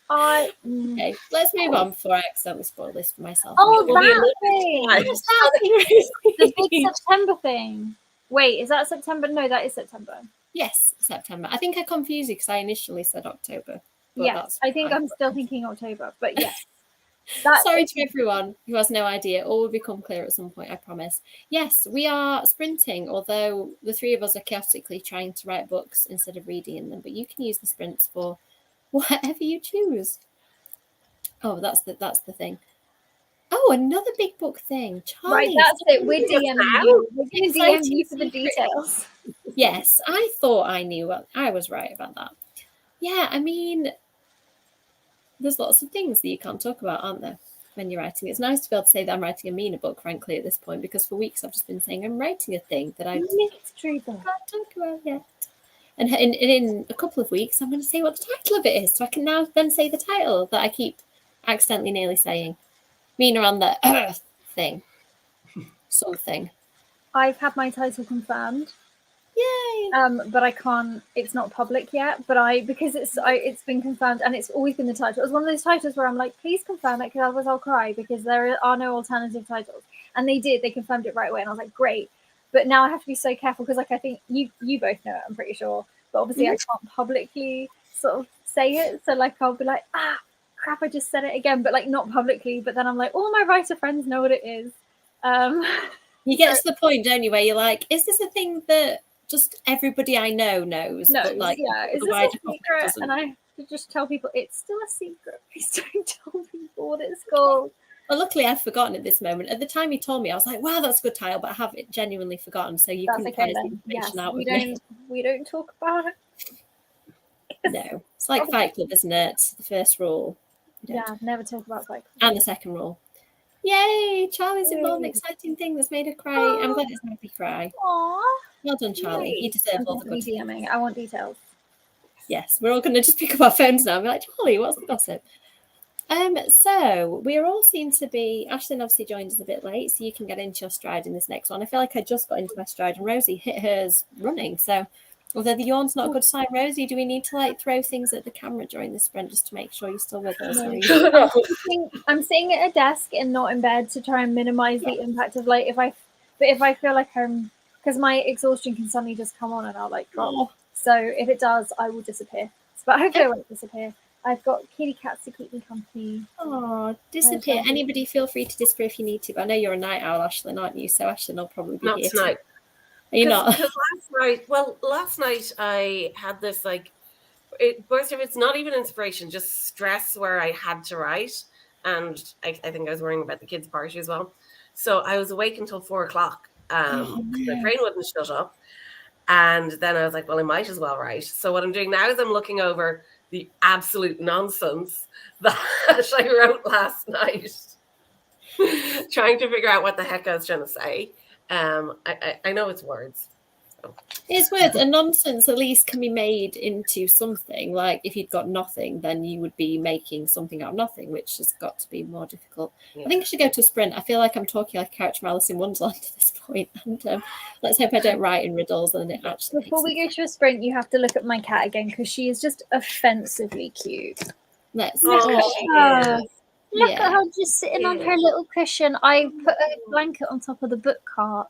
Okay, let's move on before I accidentally spoil this for myself. Oh, that thing! The big September thing. Wait, is that September? No, that is September. Yes, September. I think I confused you because I initially said October. Yes, I think I'm still thinking October, but yes. Sorry to everyone who has no idea. All will become clear at some point, I promise. Yes, we are sprinting, although the three of us are chaotically trying to write books instead of reading in them. But you can use the sprints for whatever you choose. Oh, that's the thing. Oh, another big book thing. Charlie. Right, that's it. We're DMing you. We're going to DM you for the Exciting details. Yes, I thought I knew. I was right about that. Yeah, I mean, there's lots of things that you can't talk about, aren't there, when you're writing? It's nice to be able to say that I'm writing a Mina book, frankly, at this point, because for weeks I've just been saying I'm writing a thing that I Mystery book. can't talk about yet. And in a couple of weeks, I'm going to say what the title of it is, so I can now then say the title that I keep accidentally nearly saying. Mina on the Earth thing. Something. I've had my title confirmed. Yay! But I can't. It's not public yet. But because it's been confirmed, and it's always been the title. It was one of those titles where I'm like, please confirm it, because otherwise I'll cry, because there are no alternative titles. And they did. They confirmed it right away, and I was like, great. But now I have to be so careful, because like I think you both know it. I'm pretty sure. But obviously I can't publicly sort of say it. So like I'll be like, crap, I just said it again, but like not publicly. But then I'm like, all my writer friends know what it is. You get to the point, don't you, where you're like, is this a thing that just everybody I know knows? No, but like, yeah, is the this a wider public secret? doesn't. And I have to just tell people it's still a secret. Please don't tell people what it's called. Well, luckily I've forgotten at this moment. At the time you told me, I was like, wow, that's a good title, but I have it genuinely forgotten. So you That's can okay find the then. information Yes, out we with me. don't talk about it. No, it's like Fight Club, isn't it? The first rule. Yeah, never talk about Fight Club. And the second rule. Yay! Charlie's involved in an Yay. exciting thing that's made her cry. I'm glad it's made me cry. Aww. Well done, Charlie. Yay. You deserve I'm all the good definitely DMing. I want details. Yes, we're all going to just pick up our phones now and be like, Charlie, what's the gossip? So we all seem to be. Ashlyn obviously joined us a bit late, so you can get into your stride in this next one. I feel like I just got into my stride, and Rosie hit hers running. So, although the yawn's not a good sign, Rosie, do we need to like throw things at the camera during the sprint just to make sure you're still with us? No. I'm sitting at a desk and not in bed to try and minimize the impact of like if I feel like I'm, because my exhaustion can suddenly just come on and I'll like drop. Oh. So if it does, I will disappear. But hopefully I won't disappear. I've got kitty cats to keep me company. Oh, disappear. Anybody feel free to disappear if you need to. But I know you're a night owl, Ashlyn, aren't you? So Ashlyn will probably be Not here tonight. Are you not? Because last night I had this like, most of it's not even inspiration, just stress where I had to write. And I think I was worrying about the kids' party as well. So I was awake until 4 o'clock. The train wouldn't shut up. And then I was like, well, I might as well write. So what I'm doing now is I'm looking over the absolute nonsense that I wrote last night, trying to figure out what the heck I was trying to say. I know it's words. So. It's words, and nonsense at least can be made into something. Like if you'd got nothing, then you would be making something out of nothing, which has got to be more difficult. Yeah. I think I should go to a sprint. I feel like I'm talking like a character from Alice in Wonderland at this point. And let's hope I don't write in riddles and it actually. Before we go to a sprint, you have to look at my cat again because she is just offensively cute. Let's. Look at her just sitting on her little cushion. I put a blanket on top of the book cart.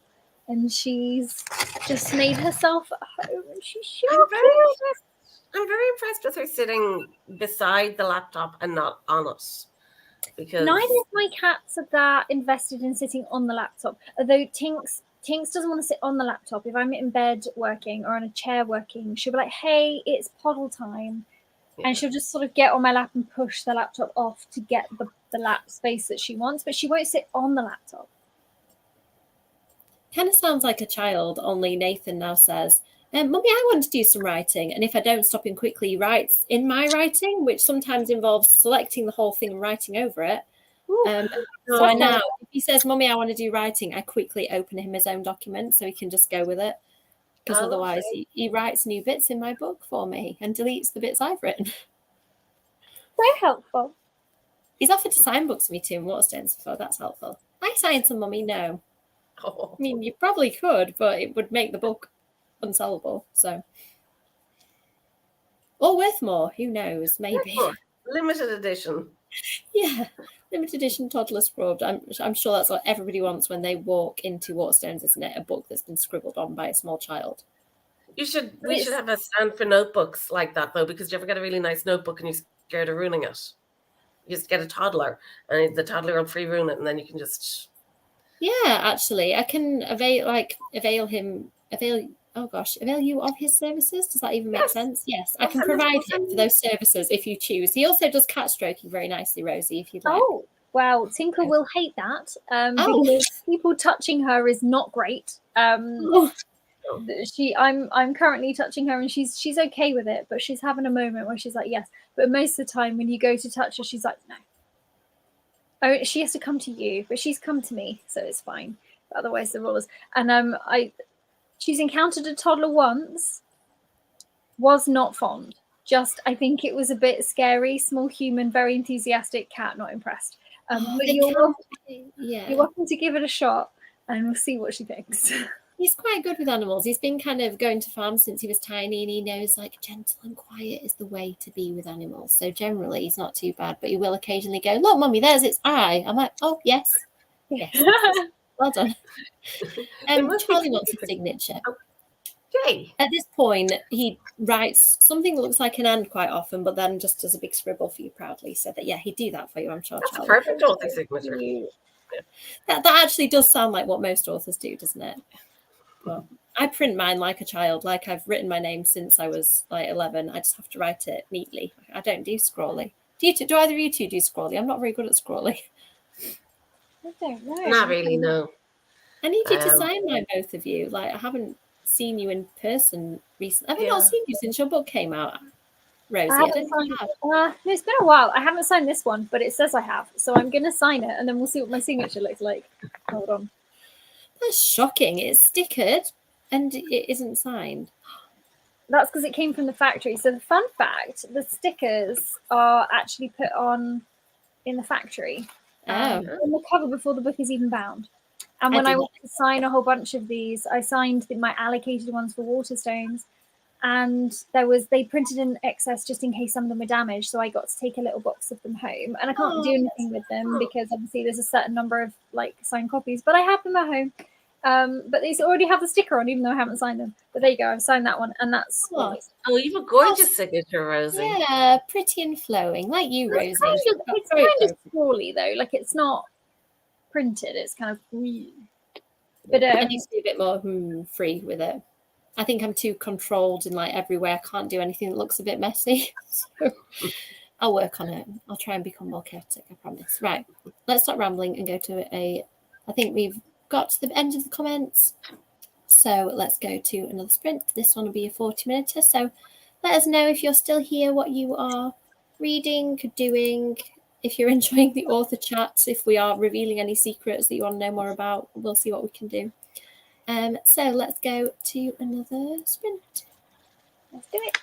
And she's just made herself at home, and she's shocking. I'm very impressed with her sitting beside the laptop and not on it. Because neither of my cats are that invested in sitting on the laptop. Although Tinks doesn't want to sit on the laptop. If I'm in bed working or on a chair working, she'll be like, "Hey, it's Poddle time," and she'll just sort of get on my lap and push the laptop off to get the lap space that she wants. But she won't sit on the laptop. Kind of sounds like a child, only Nathan now says, Mummy, I want to do some writing. And if I don't stop him quickly, he writes in my writing, which sometimes involves selecting the whole thing and writing over it. So I now, if he says, Mummy, I want to do writing, I quickly open him his own document so he can just go with it. Because otherwise he writes new bits in my book for me and deletes the bits I've written. Very helpful. He's offered to sign books for me too in Waterstones before. That's helpful. I signed some, Mummy, no. I mean, you probably could, but it would make the book unsellable. So, or worth more. Who knows? Maybe limited edition. Yeah, limited edition toddler scrubbed. I'm sure that's what everybody wants when they walk into Waterstones, isn't it? A book that's been scribbled on by a small child. We should have a stand for notebooks like that though, because you ever get a really nice notebook and you're scared of ruining it. You just get a toddler, and the toddler will pre-ruin it, and then you can just. Yeah, actually, I can avail you of his services. Does that even make sense? Yes, I can provide him for those services if you choose. He also does cat stroking very nicely, Rosie, if you'd like. Oh, well, Tinker will hate that because people touching her is not great. I'm currently touching her and she's okay with it, but she's having a moment where she's like, yes. But most of the time when you go to touch her, she's like, no. Oh, she has to come to you, but she's come to me, so it's fine. But otherwise, the rule is. And she's encountered a toddler once. Was not fond. Just, I think it was a bit scary. Small human, very enthusiastic cat. Not impressed. But you're welcome to give it a shot, and we'll see what she thinks. He's quite good with animals. He's been kind of going to farms since he was tiny, and he knows like gentle and quiet is the way to be with animals. So generally, he's not too bad. But he will occasionally go, "Look, mummy, there's its eye." I'm like, "Oh yes, yes, well done." Charlie wants a signature. Yay. At this point, he writes something that looks like an and quite often, but then just does a big scribble for you proudly. So that he'd do that for you, I'm sure. That's Charlie. a perfect author signature. That actually does sound like what most authors do, doesn't it? Well, I print mine like a child, like I've written my name since I was like 11. I just have to write it neatly. I don't do scrawly. Do either of you two do scrawly? I'm not very good at scrawly. I don't know. Not really, no. I need you to sign mine, both of you. Like, I haven't seen you in person recently. Have I not seen you since your book came out, Rosie? I haven't signed. No, it's been a while. I haven't signed this one, but it says I have. So I'm going to sign it, and then we'll see what my signature looks like. Hold on. That's shocking. It's stickered and it isn't signed. That's because it came from the factory. So the fun fact, the stickers are actually put on in the factory. On the cover before the book is even bound. And when I went to sign a whole bunch of these, I signed my allocated ones for Waterstones. And they printed in excess just in case some of them were damaged. So I got to take a little box of them home. And I can't do anything with them because obviously there's a certain number of signed copies. But I have them at home. But these already have the sticker on, even though I haven't signed them. But there you go, I've signed that one. And that's... Oh, you have a gorgeous signature, Rosie. Yeah, pretty and flowing, like you, Rosie. It's kind of scrawly, though. Like, it's not printed. It's kind of... But I need to be a bit more free with it. I think I'm too controlled in everywhere. I can't do anything that looks a bit messy. So I'll work on it. I'll try and become more chaotic, I promise. Right, let's stop rambling and go to I think we've got to the end of the comments. So let's go to another sprint. This one will be a 40-minute. So let us know if you're still here, what you are reading, doing, if you're enjoying the author chat, if we are revealing any secrets that you want to know more about. We'll see what we can do. So let's go to another sprint. let's do it.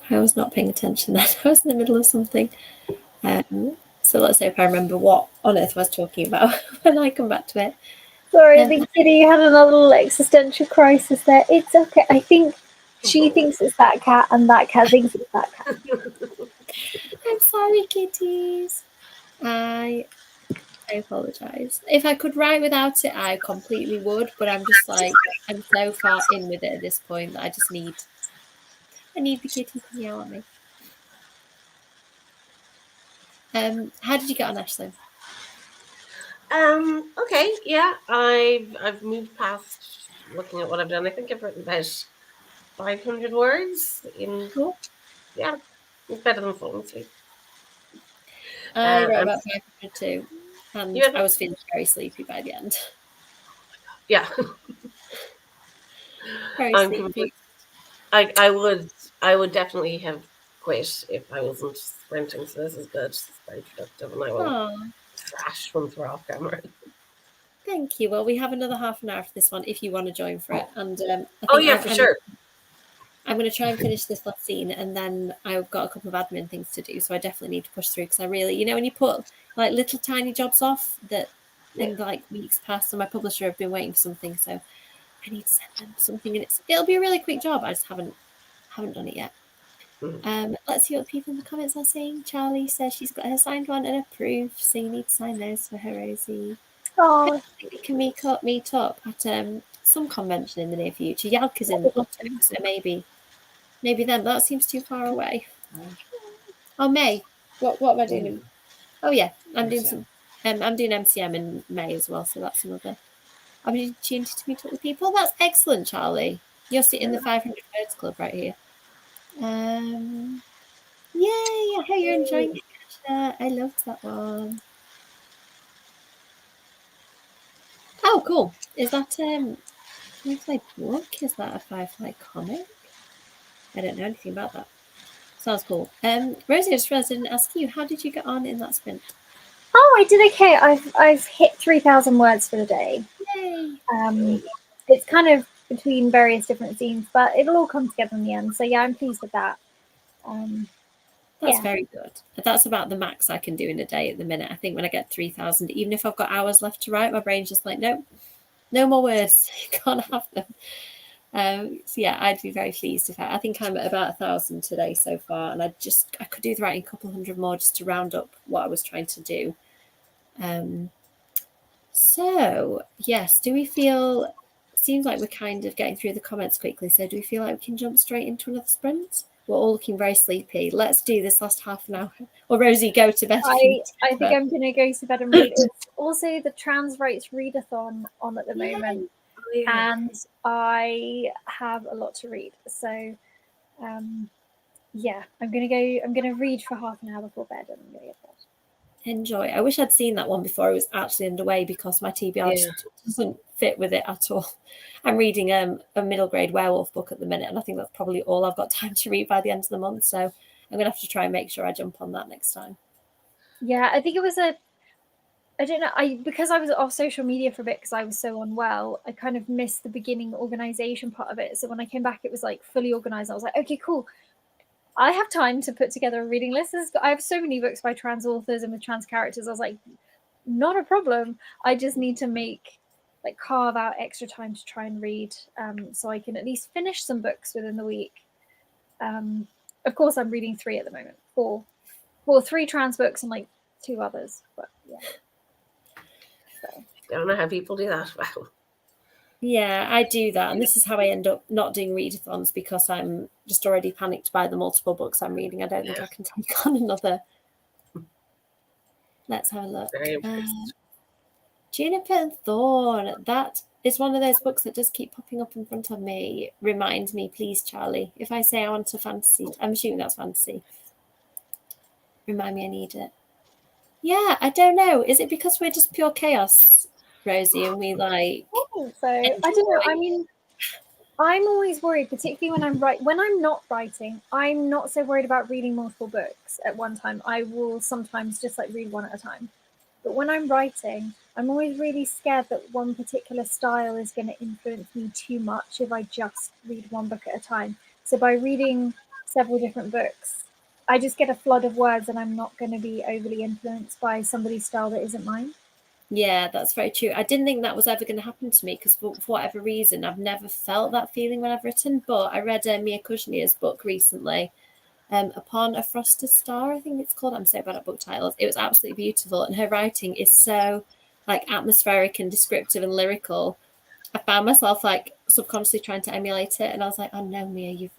I was not paying attention then. I was in the middle of something. So let's hope I remember what on earth I was talking about when I come back to it. Sorry, I think Kitty had another little existential crisis there. It's okay. I think she thinks it's that cat, and that cat thinks it's that cat. I'm sorry, kitties. I apologise. If I could write without it, I completely would, but I'm just like, I'm so far in with it at this point that I need the kitties to yell at me. How did you get on, Ashley? Okay, yeah, I've moved past looking at what I've done. I think I've written about 500 words in. Cool. Yeah, it's better than falling asleep. I wrote about 500 too, and Yeah. I was feeling very sleepy by the end. Yeah, Very I'm sleepy. convinced. I would definitely have quit if I wasn't sprinting. So this is good. This is very productive, and I will Aw, crash once we're off camera. thank you. Well, we have another half an hour for this one if you want to join for it. And Oh yeah, for sure. I'm going to try and finish this last scene, and then I've got a couple of admin things to do, so I definitely need to push through because I really, when you put like little tiny jobs off that in like weeks past, and my publisher have been waiting for something, so I need to send them something, and it'll be a really quick job. I just haven't done it yet. Let's see what people in the comments are saying. Charlie says she's got her signed one and approved, so you need to sign those for her, Rosie. Oh, We can meet up at some convention in the near future. Yalka's in the bottom, so maybe then. That seems too far away. Oh, May. What am I doing? Oh yeah, I'm doing some. I'm doing MCM in May as well, so that's another opportunity to meet up with people. That's excellent, Charlie. You're sitting in the 500 Words Club right here. Yay! I hope you're enjoying it, Kasia. I loved that one. Oh, cool. Is that Firefly book? Is that a Firefly comic? I don't know anything about that. Sounds cool. Rosie, I just realized I didn't ask you. How did you get on in that sprint? Oh, I did okay. I've hit 3,000 words for the day. Yay! It's kind of between various different scenes, but it'll all come together in the end. So yeah, I'm pleased with that. That's very good. That's about the max I can do in a day at the minute. I think when I get 3,000, even if I've got hours left to write, my brain's just like, no more words. You can't have them. So yeah, I'd be very pleased if I think I'm at about 1,000 today so far, and I could do the writing a couple hundred more just to round up what I was trying to do. So yes, do we feel? Seems like we're kind of getting through the comments quickly. So do we feel like we can jump straight into another sprint? We're all looking very sleepy. Let's do this last half an hour. Or Rosie, go to bed. I think I'm going to go to bed and read. It's also the Trans Rights Readathon on at the moment, and I have a lot to read. So, yeah, I'm going to read for half an hour before bed, and I'm going to get bed. Enjoy. I wish I'd seen that one before it was actually underway because my TBR just doesn't fit with it at all. I'm reading a middle grade werewolf book at the minute, and I think that's probably all I've got time to read by the end of the month. So I'm going to have to try and make sure I jump on that next time. Yeah, I think it was I don't know, because I was off social media for a bit because I was so unwell, I kind of missed the beginning organization part of it. So when I came back, it was like fully organized. I was like, okay, cool. I have time to put together a reading list. I have so many books by trans authors and with trans characters. I was like, not a problem. I just need to carve out extra time to try and read, so I can at least finish some books within the week. Of course, I'm reading 3 at the moment. 3 trans books and like 2 others. But yeah. So. I don't know how people do that. Wow. Yeah, I do that, and this is how I end up not doing readathons because I'm just already panicked by the multiple books I'm reading. I don't think I can take on another. Let's have a look. Very impressed. Juniper and Thorn. That is one of those books that does keep popping up in front of me. Remind me, please, Charlie. If I say I want a fantasy, I'm assuming that's fantasy. Remind me I need it. Yeah, I don't know. Is it because we're just pure chaos, Rosie, and we like? So I don't know. I mean, I'm always worried, particularly when I'm not writing. I'm not so worried about reading multiple books at one time. I will sometimes just like read one at a time. But when I'm writing, I'm always really scared that one particular style is going to influence me too much if I just read one book at a time. So by reading several different books, I just get a flood of words and I'm not going to be overly influenced by somebody's style that isn't mine. Yeah, that's very true. I didn't think that was ever going to happen to me because for whatever reason, I've never felt that feeling when I've written. But I read Mia Kushnier's book recently, Upon a Frosted Star, I think it's called. I'm so bad at book titles. It was absolutely beautiful. And her writing is so like atmospheric and descriptive and lyrical. I found myself like subconsciously trying to emulate it. And I was like, oh no, Mia,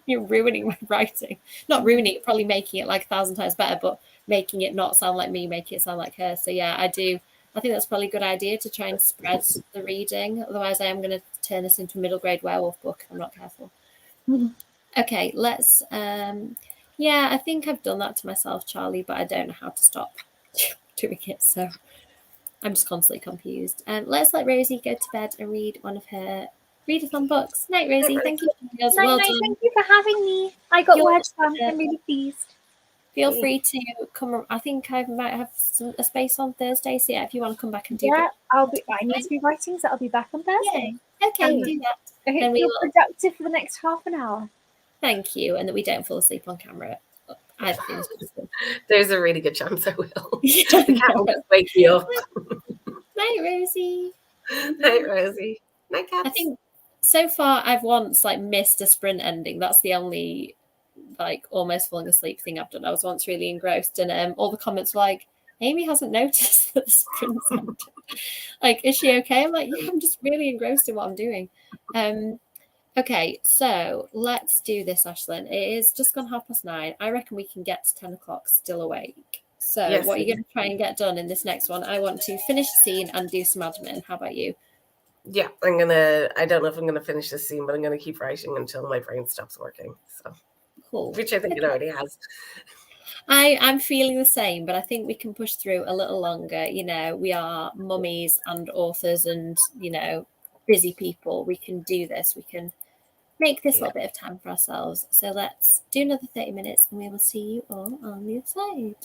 you're ruining my writing. Not ruining it, probably making it like 1,000 times better, but making it not sound like me, making it sound like her. So yeah, I do. I think that's probably a good idea to try and spread the reading. Otherwise, I am going to turn this into a middle grade werewolf book if I'm not careful. Okay, let's. Yeah, I think I've done that to myself, Charlie, but I don't know how to stop doing it. So I'm just constantly confused. Let's let Rosie go to bed and read one of her readathon books. Night, Rosie. Thank you. Night, Well night, done. thank you for having me. I got You're words done. welcome. I'm really pleased. Feel free to come. I think I might have a space on Thursday. So yeah, if you want to come back and do Yeah, that. I need to be writing, so I'll be back on Thursday. Yay. Okay, Um, do that. I hope Then we you're will. productive for the next half an hour. Thank you, and that we don't fall asleep on camera. I think it's possible. There's a really good chance I will. Yeah, The cat will just wake me up. Night, Rosie. Night, Rosie. Night, cats. I think so far I've once like missed a sprint ending. That's the only like almost falling asleep thing I've done. I was once really engrossed, and all the comments were like, Amy hasn't noticed that the sprint's ended. Like, is she okay? I'm like, yeah, I'm just really engrossed in what I'm doing. Okay, so let's do this, Ashlyn. It is just gone 9:30. I reckon we can get to 10 o'clock still awake. So Yes. what are you going to try and get done in this next one? I want to finish the scene and do some admin. How about you? Yeah, I don't know if I'm gonna finish this scene, but I'm gonna keep writing until my brain stops working. So Cool. which I think it already has. I'm feeling the same, but I think we can push through a little longer. You know, we are mummies and authors and, you know, busy people. We can do this. We can make this little bit of time for ourselves. So let's do another 30 minutes and we will see you all on the other side.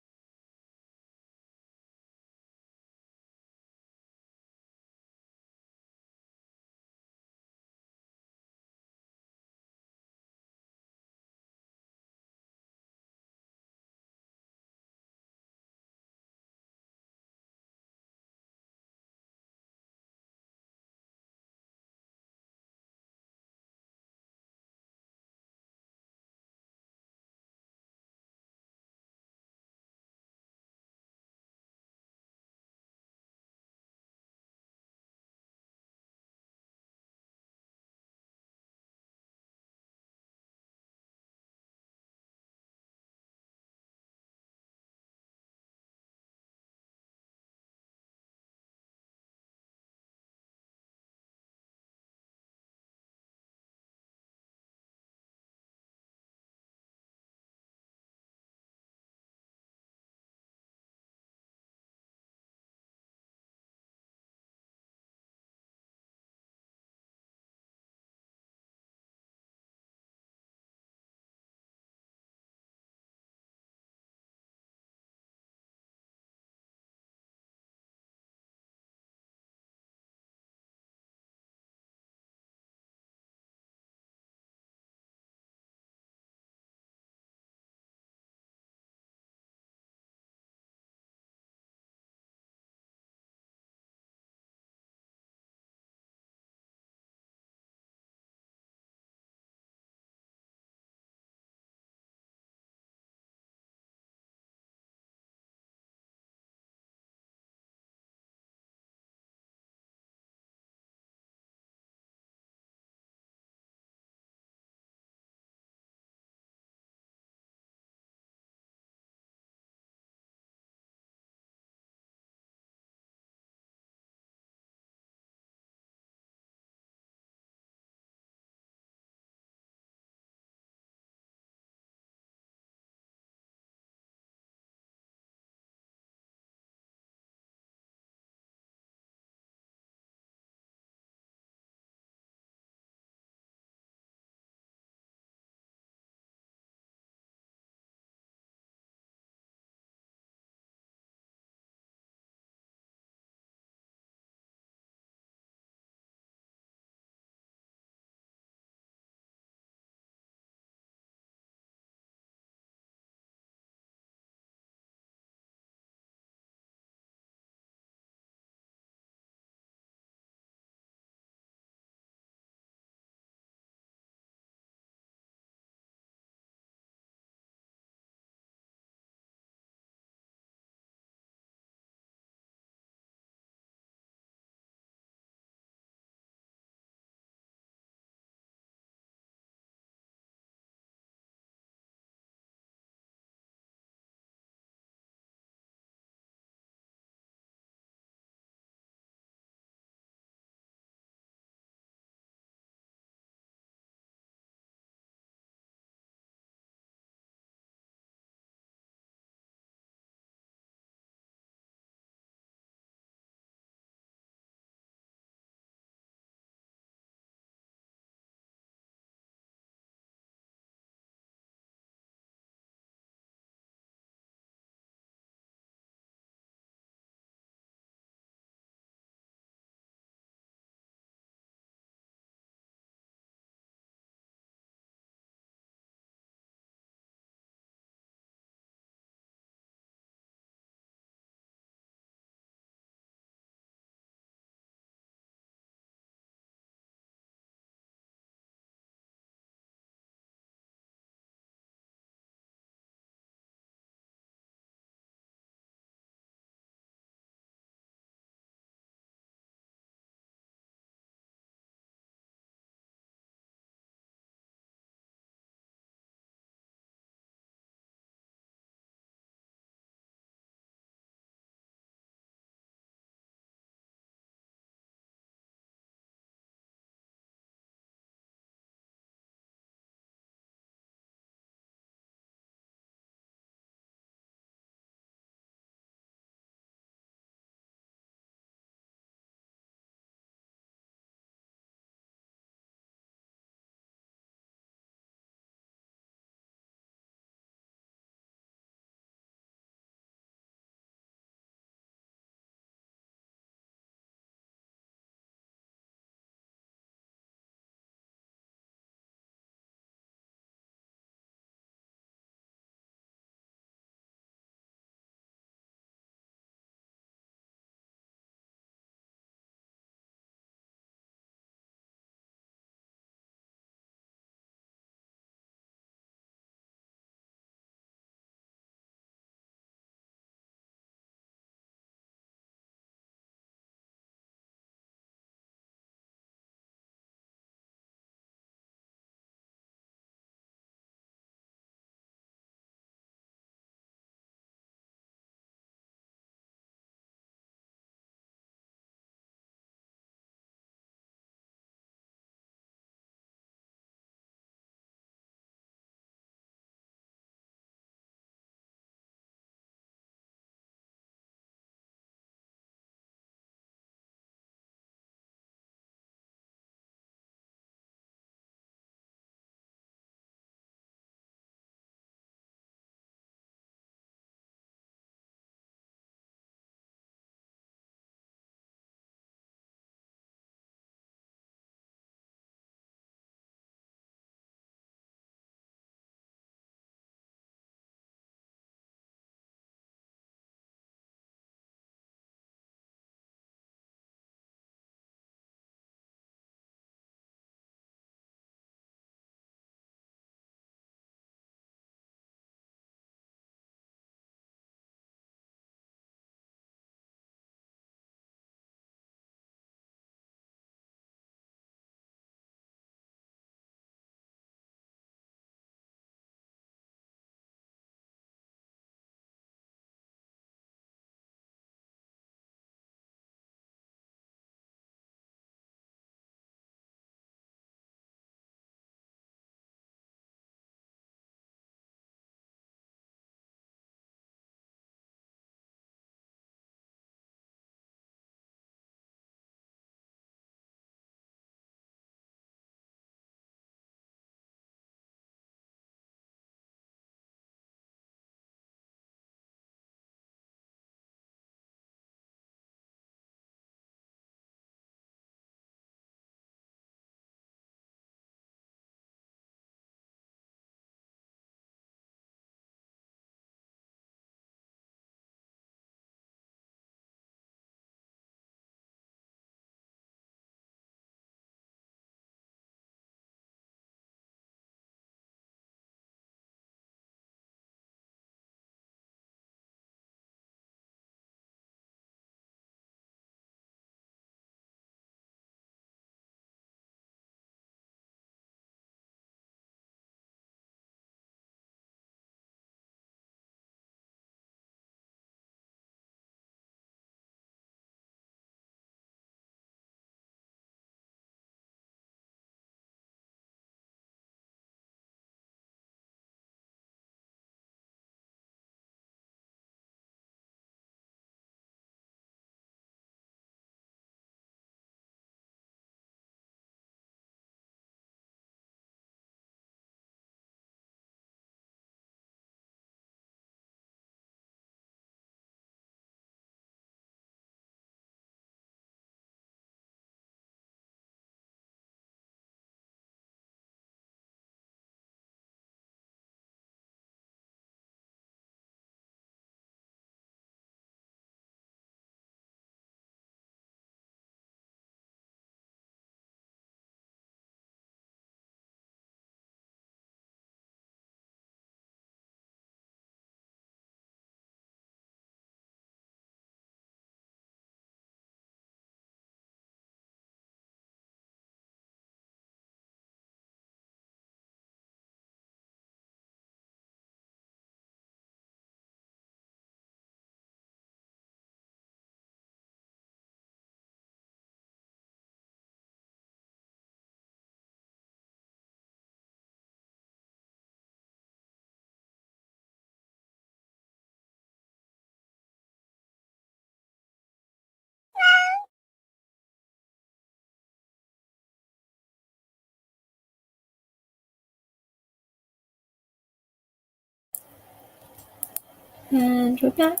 And we're back.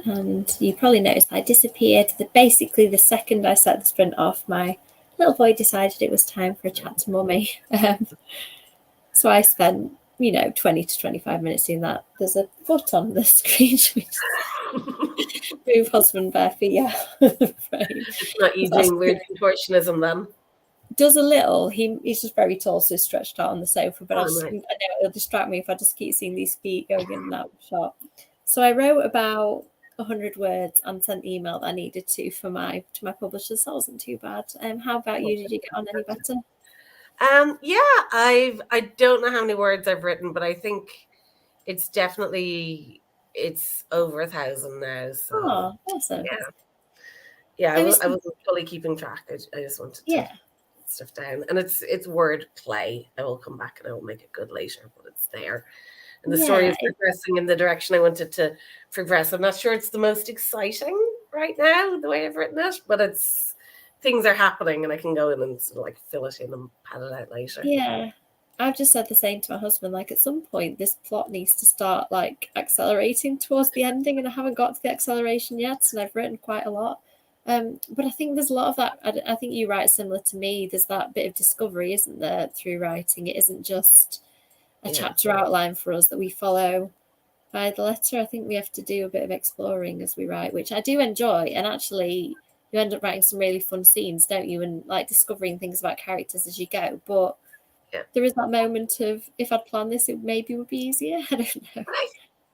And you probably noticed I disappeared. Basically, the second I set the sprint off, my little boy decided it was time for a chat to mummy. So I spent, 20 to 25 minutes doing that. There's a foot on the screen. Move husband bare feet. Yeah. It's not you doing weird contortionism then. Does a little. He's just very tall, so he's stretched out on the sofa. But Nice. I know it'll distract me if I just keep seeing these feet going in and out of the shot. So I wrote about 100 words and sent the email that I needed to my publishers. That wasn't too bad. How about you? Did you get on any better? Yeah, I don't know how many words I've written, but I think it's definitely over 1,000 now. So awesome. Yeah, I wasn't fully keeping track. I just wanted to put stuff down, and it's word play. I will come back and I will make it good later, but it's there. And the story is progressing in the direction I wanted to progress. I'm not sure it's the most exciting right now, the way I've written it, but things are happening and I can go in and sort of like fill it in and pad it out later. Yeah. I've just said the same to my husband, like at some point this plot needs to start like accelerating towards the ending, and I haven't got to the acceleration yet, and I've written quite a lot. But I think there's a lot of that. I think you write similar to me. There's that bit of discovery, isn't there, through writing? It isn't just a chapter outline for us that we follow by the letter. I think we have to do a bit of exploring as we write, which I do enjoy. And actually, you end up writing some really fun scenes, don't you? And like discovering things about characters as you go. But there is that moment of, if I'd planned this, it maybe would be easier. I don't know.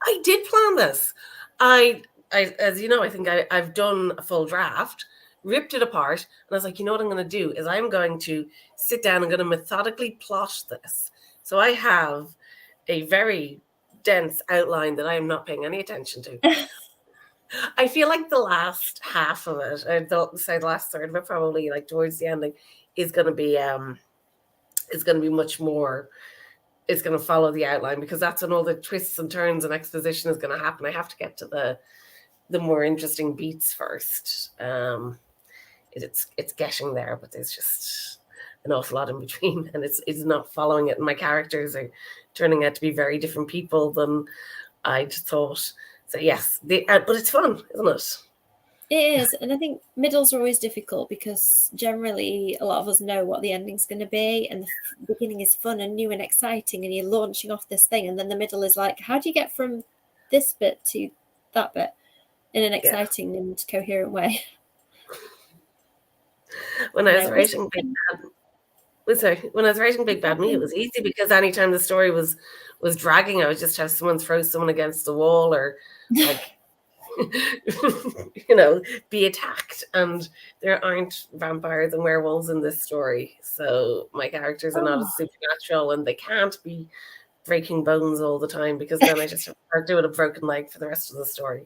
I did plan this. I as you know, I think I've done a full draft, ripped it apart, and I was like, you know what I'm going to do is I'm going to sit down and going to methodically plot this. So I have a very dense outline that I am not paying any attention to. I feel like the last half of it, or the last third of it, probably like towards the ending, is going to be much more. It's going to follow the outline, because that's when all the twists and turns and exposition is going to happen. I have to get to the more interesting beats first. It's getting there, but there's just an awful lot in between, and it's not following it. And my characters are turning out to be very different people than I'd thought. So yes, but it's fun, isn't it? It is, and I think middles are always difficult because generally a lot of us know what the ending's going to be, and the beginning is fun and new and exciting, and you're launching off this thing, and then the middle is like, how do you get from this bit to that bit in an exciting and coherent way? When I was writing Big Bad Me, it was easy because anytime the story was dragging, I would just have someone throw someone against the wall, or like be attacked, and there aren't vampires and werewolves in this story, so my characters are not as supernatural, and they can't be breaking bones all the time, because then I just start doing a broken leg for the rest of the story.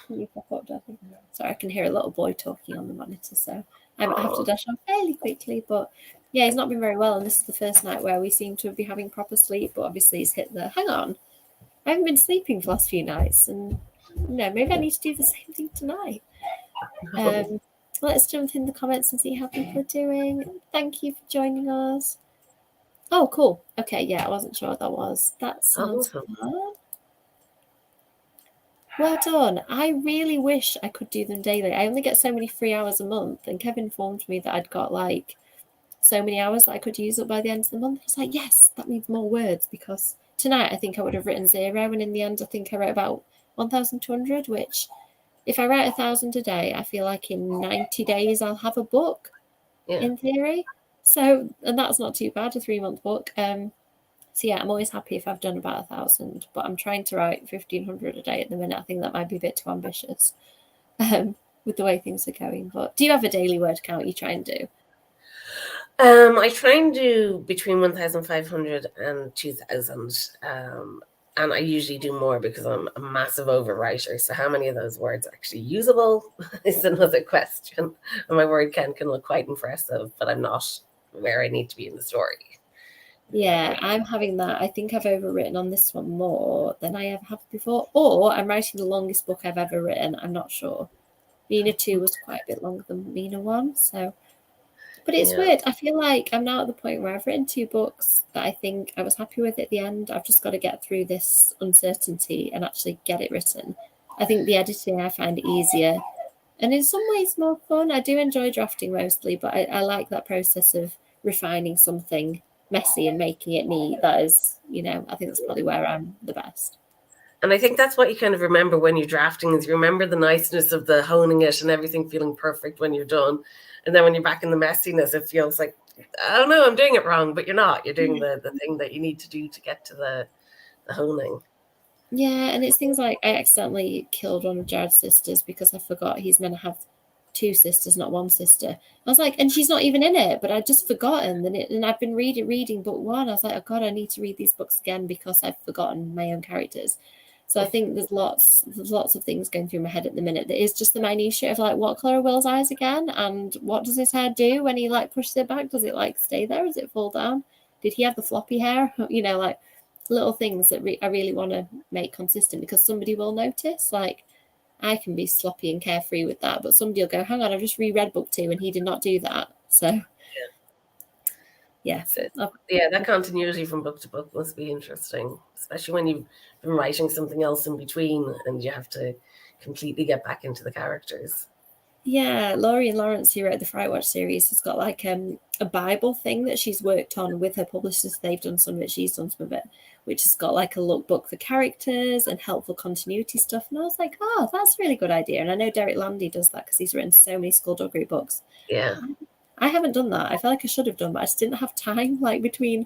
Sorry, I can hear a little boy talking on the monitor, so I might have to dash off fairly quickly. But yeah, he's not been very well, and this is the first night where we seem to be having proper sleep, but obviously he's hit the hang on, I haven't been sleeping for the last few nights, and maybe I need to do the same thing tonight. Let's jump in the comments and see how people are doing. Thank you for joining us. Oh, cool. Okay, yeah, I wasn't sure what that was. That sounds fun. Well done. I really wish I could do them daily. I only get so many free hours a month, and Kevin informed me that I'd got like so many hours that I could use up by the end of the month. I was like, yes, that means more words, because tonight I think I would have written 0, and in the end I think I wrote about 1,200, which if I write 1,000 a day, I feel like in 90 days I'll have a book in theory. So, and that's not too bad, a 3-month book. So yeah, I'm always happy if I've done about 1,000, but I'm trying to write 1,500 a day at the minute. I think that might be a bit too ambitious with the way things are going. But do you have a daily word count you try and do? I try and do between 1,500 and 2,000. And I usually do more because I'm a massive overwriter. So how many of those words are actually usable is another question. And my word count can look quite impressive, but I'm not where I need to be in the story. Yeah, I'm having that. I think I've overwritten on this one more than I ever have before. Or I'm writing the longest book I've ever written. I'm not sure. Mina 2 was quite a bit longer than Mina 1. So, But it's Yeah. weird. I feel like I'm now at the point where I've written 2 books that I think I was happy with at the end. I've just got to get through this uncertainty and actually get it written. I think the editing I find easier and in some ways more fun. I do enjoy drafting mostly, but I like that process of refining something messy and making it neat. That is, you know, I think that's probably where I'm the best. And I think that's what you kind of remember when you're drafting, is you remember the niceness of the honing it and everything feeling perfect when you're done. And then when you're back in the messiness, it feels like, I don't know, I'm doing it wrong, but you're not. You're doing the thing that you need to do to get to the honing. Yeah, and it's things like I accidentally killed one of Jared's sisters because I forgot he's meant to have 2 sisters, not 1 sister. I was like, and she's not even in it, but I'd just forgotten. And I've been reading book 1. I was like, oh God, I need to read these books again because I've forgotten my own characters. So I think there's lots of things going through my head at the minute. That is just the minutiae of like, what color are Will's eyes again, and what does his hair do when he like pushes it back? Does it like stay there? Does it fall down? Did he have the floppy hair? You know, like little things that I really want to make consistent, because somebody will notice. Like I can be sloppy and carefree with that, but somebody will go, hang on, I've just reread book 2 and he did not do that. So yeah. Yeah, that continuity from book to book must be interesting, especially when you've been writing something else in between and you have to completely get back into the characters. Yeah, Laurie and Lawrence, who wrote the Frightwatch series, has got like a Bible thing that she's worked on with her publishers. They've done some of it, she's done some of it, which has got like a lookbook for characters and helpful continuity stuff. And I was like, oh, that's a really good idea. And I know Derek Landy does that because he's written so many Skullduggery books. Yeah. I haven't done that. I feel like I should have done, but I just didn't have time. Like between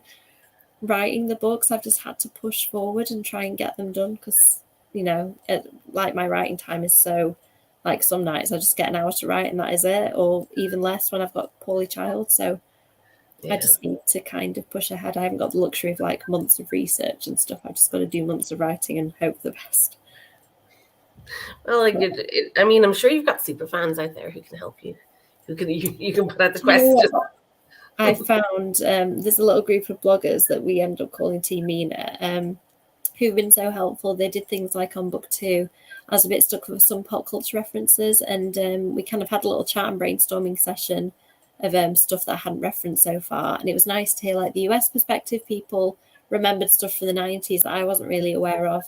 writing the books, I've just had to push forward and try and get them done because, you know, like my writing time is so, like some nights I just get an hour to write and that is it, or even less when I've got a poorly child. So I just need to kind of push ahead. I haven't got the luxury of like months of research and stuff. I've just got to do months of writing and hope for the best. Well, like I mean, I'm sure you've got super fans out there who can help you. You can put out the questions. I found there's a little group of bloggers that we end up calling Team Mina, who've been so helpful. They did things like on book 2, I was a bit stuck with some pop culture references, and we kind of had a little chat and brainstorming session of stuff that I hadn't referenced so far. And it was nice to hear like the US perspective. People remembered stuff from the 90s that I wasn't really aware of.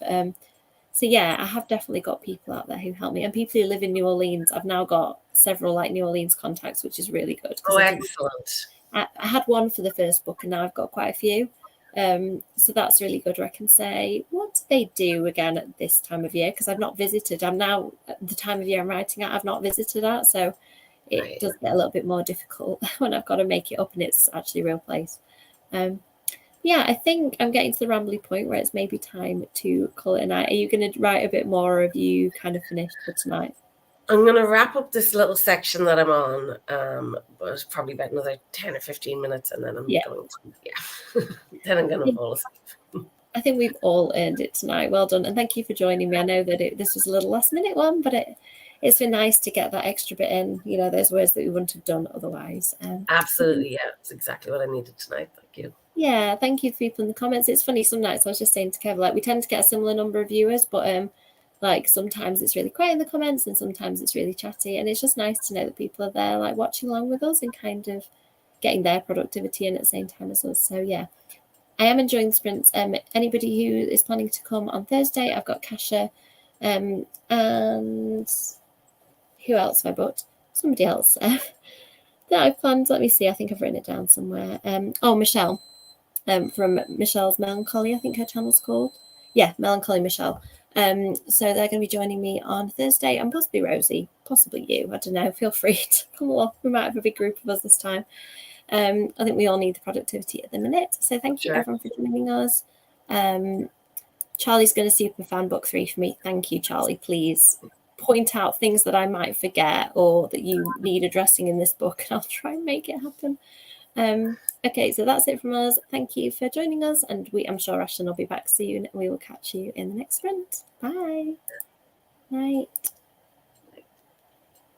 So yeah, I have definitely got people out there who help me, and people who live in New Orleans. I've now got several like New Orleans contacts, which is really good. Oh, excellent. I had one for the first book and now I've got quite a few. So that's really good, where I can say, what do they do again at this time of year? Because I've not visited. I'm now at the time of year I'm writing at, I've not visited that. So it does get a little bit more difficult when I've got to make it up and it's actually a real place. Yeah, I think I'm getting to the rambly point where it's maybe time to call it a night. Are you going to write a bit more, or have you kind of finished for tonight? I'm going to wrap up this little section that I'm on, but it's probably about another 10 or 15 minutes, and then I'm going to, then I'm going to fall asleep. I think we've all earned it tonight. Well done. And thank you for joining me. I know that this was a little last minute one, but it's been nice to get that extra bit in, you know, those words that we wouldn't have done otherwise. Absolutely. Yeah, it's exactly what I needed tonight. Thank you. Yeah, thank you for people in the comments. It's funny, some nights I was just saying to Kev, like we tend to get a similar number of viewers, but like sometimes it's really quiet in the comments and sometimes it's really chatty, and it's just nice to know that people are there like watching along with us and kind of getting their productivity in at the same time as us. So yeah, I am enjoying the sprints. Anybody who is planning to come on Thursday, I've got Kasha, and who else have I booked? Somebody else that I've planned. Let me see, I think I've written it down somewhere. Michelle, from Michelle's Melancholy, I think her channel's called. Yeah, Melancholy Michelle. So they're going to be joining me on Thursday, and possibly Rosie, possibly you. I don't know. Feel free to come along. We might have a big group of us this time. I think we all need the productivity at the minute. So thank you everyone for joining us. Charlie's going to super fan book 3 for me. Thank you, Charlie. Please point out things that I might forget or that you need addressing in this book, and I'll try and make it happen. Okay, so that's it from us. Thank you for joining us, and I'm sure Ashton will be back soon. We will catch you in the next sprint. Bye. Night.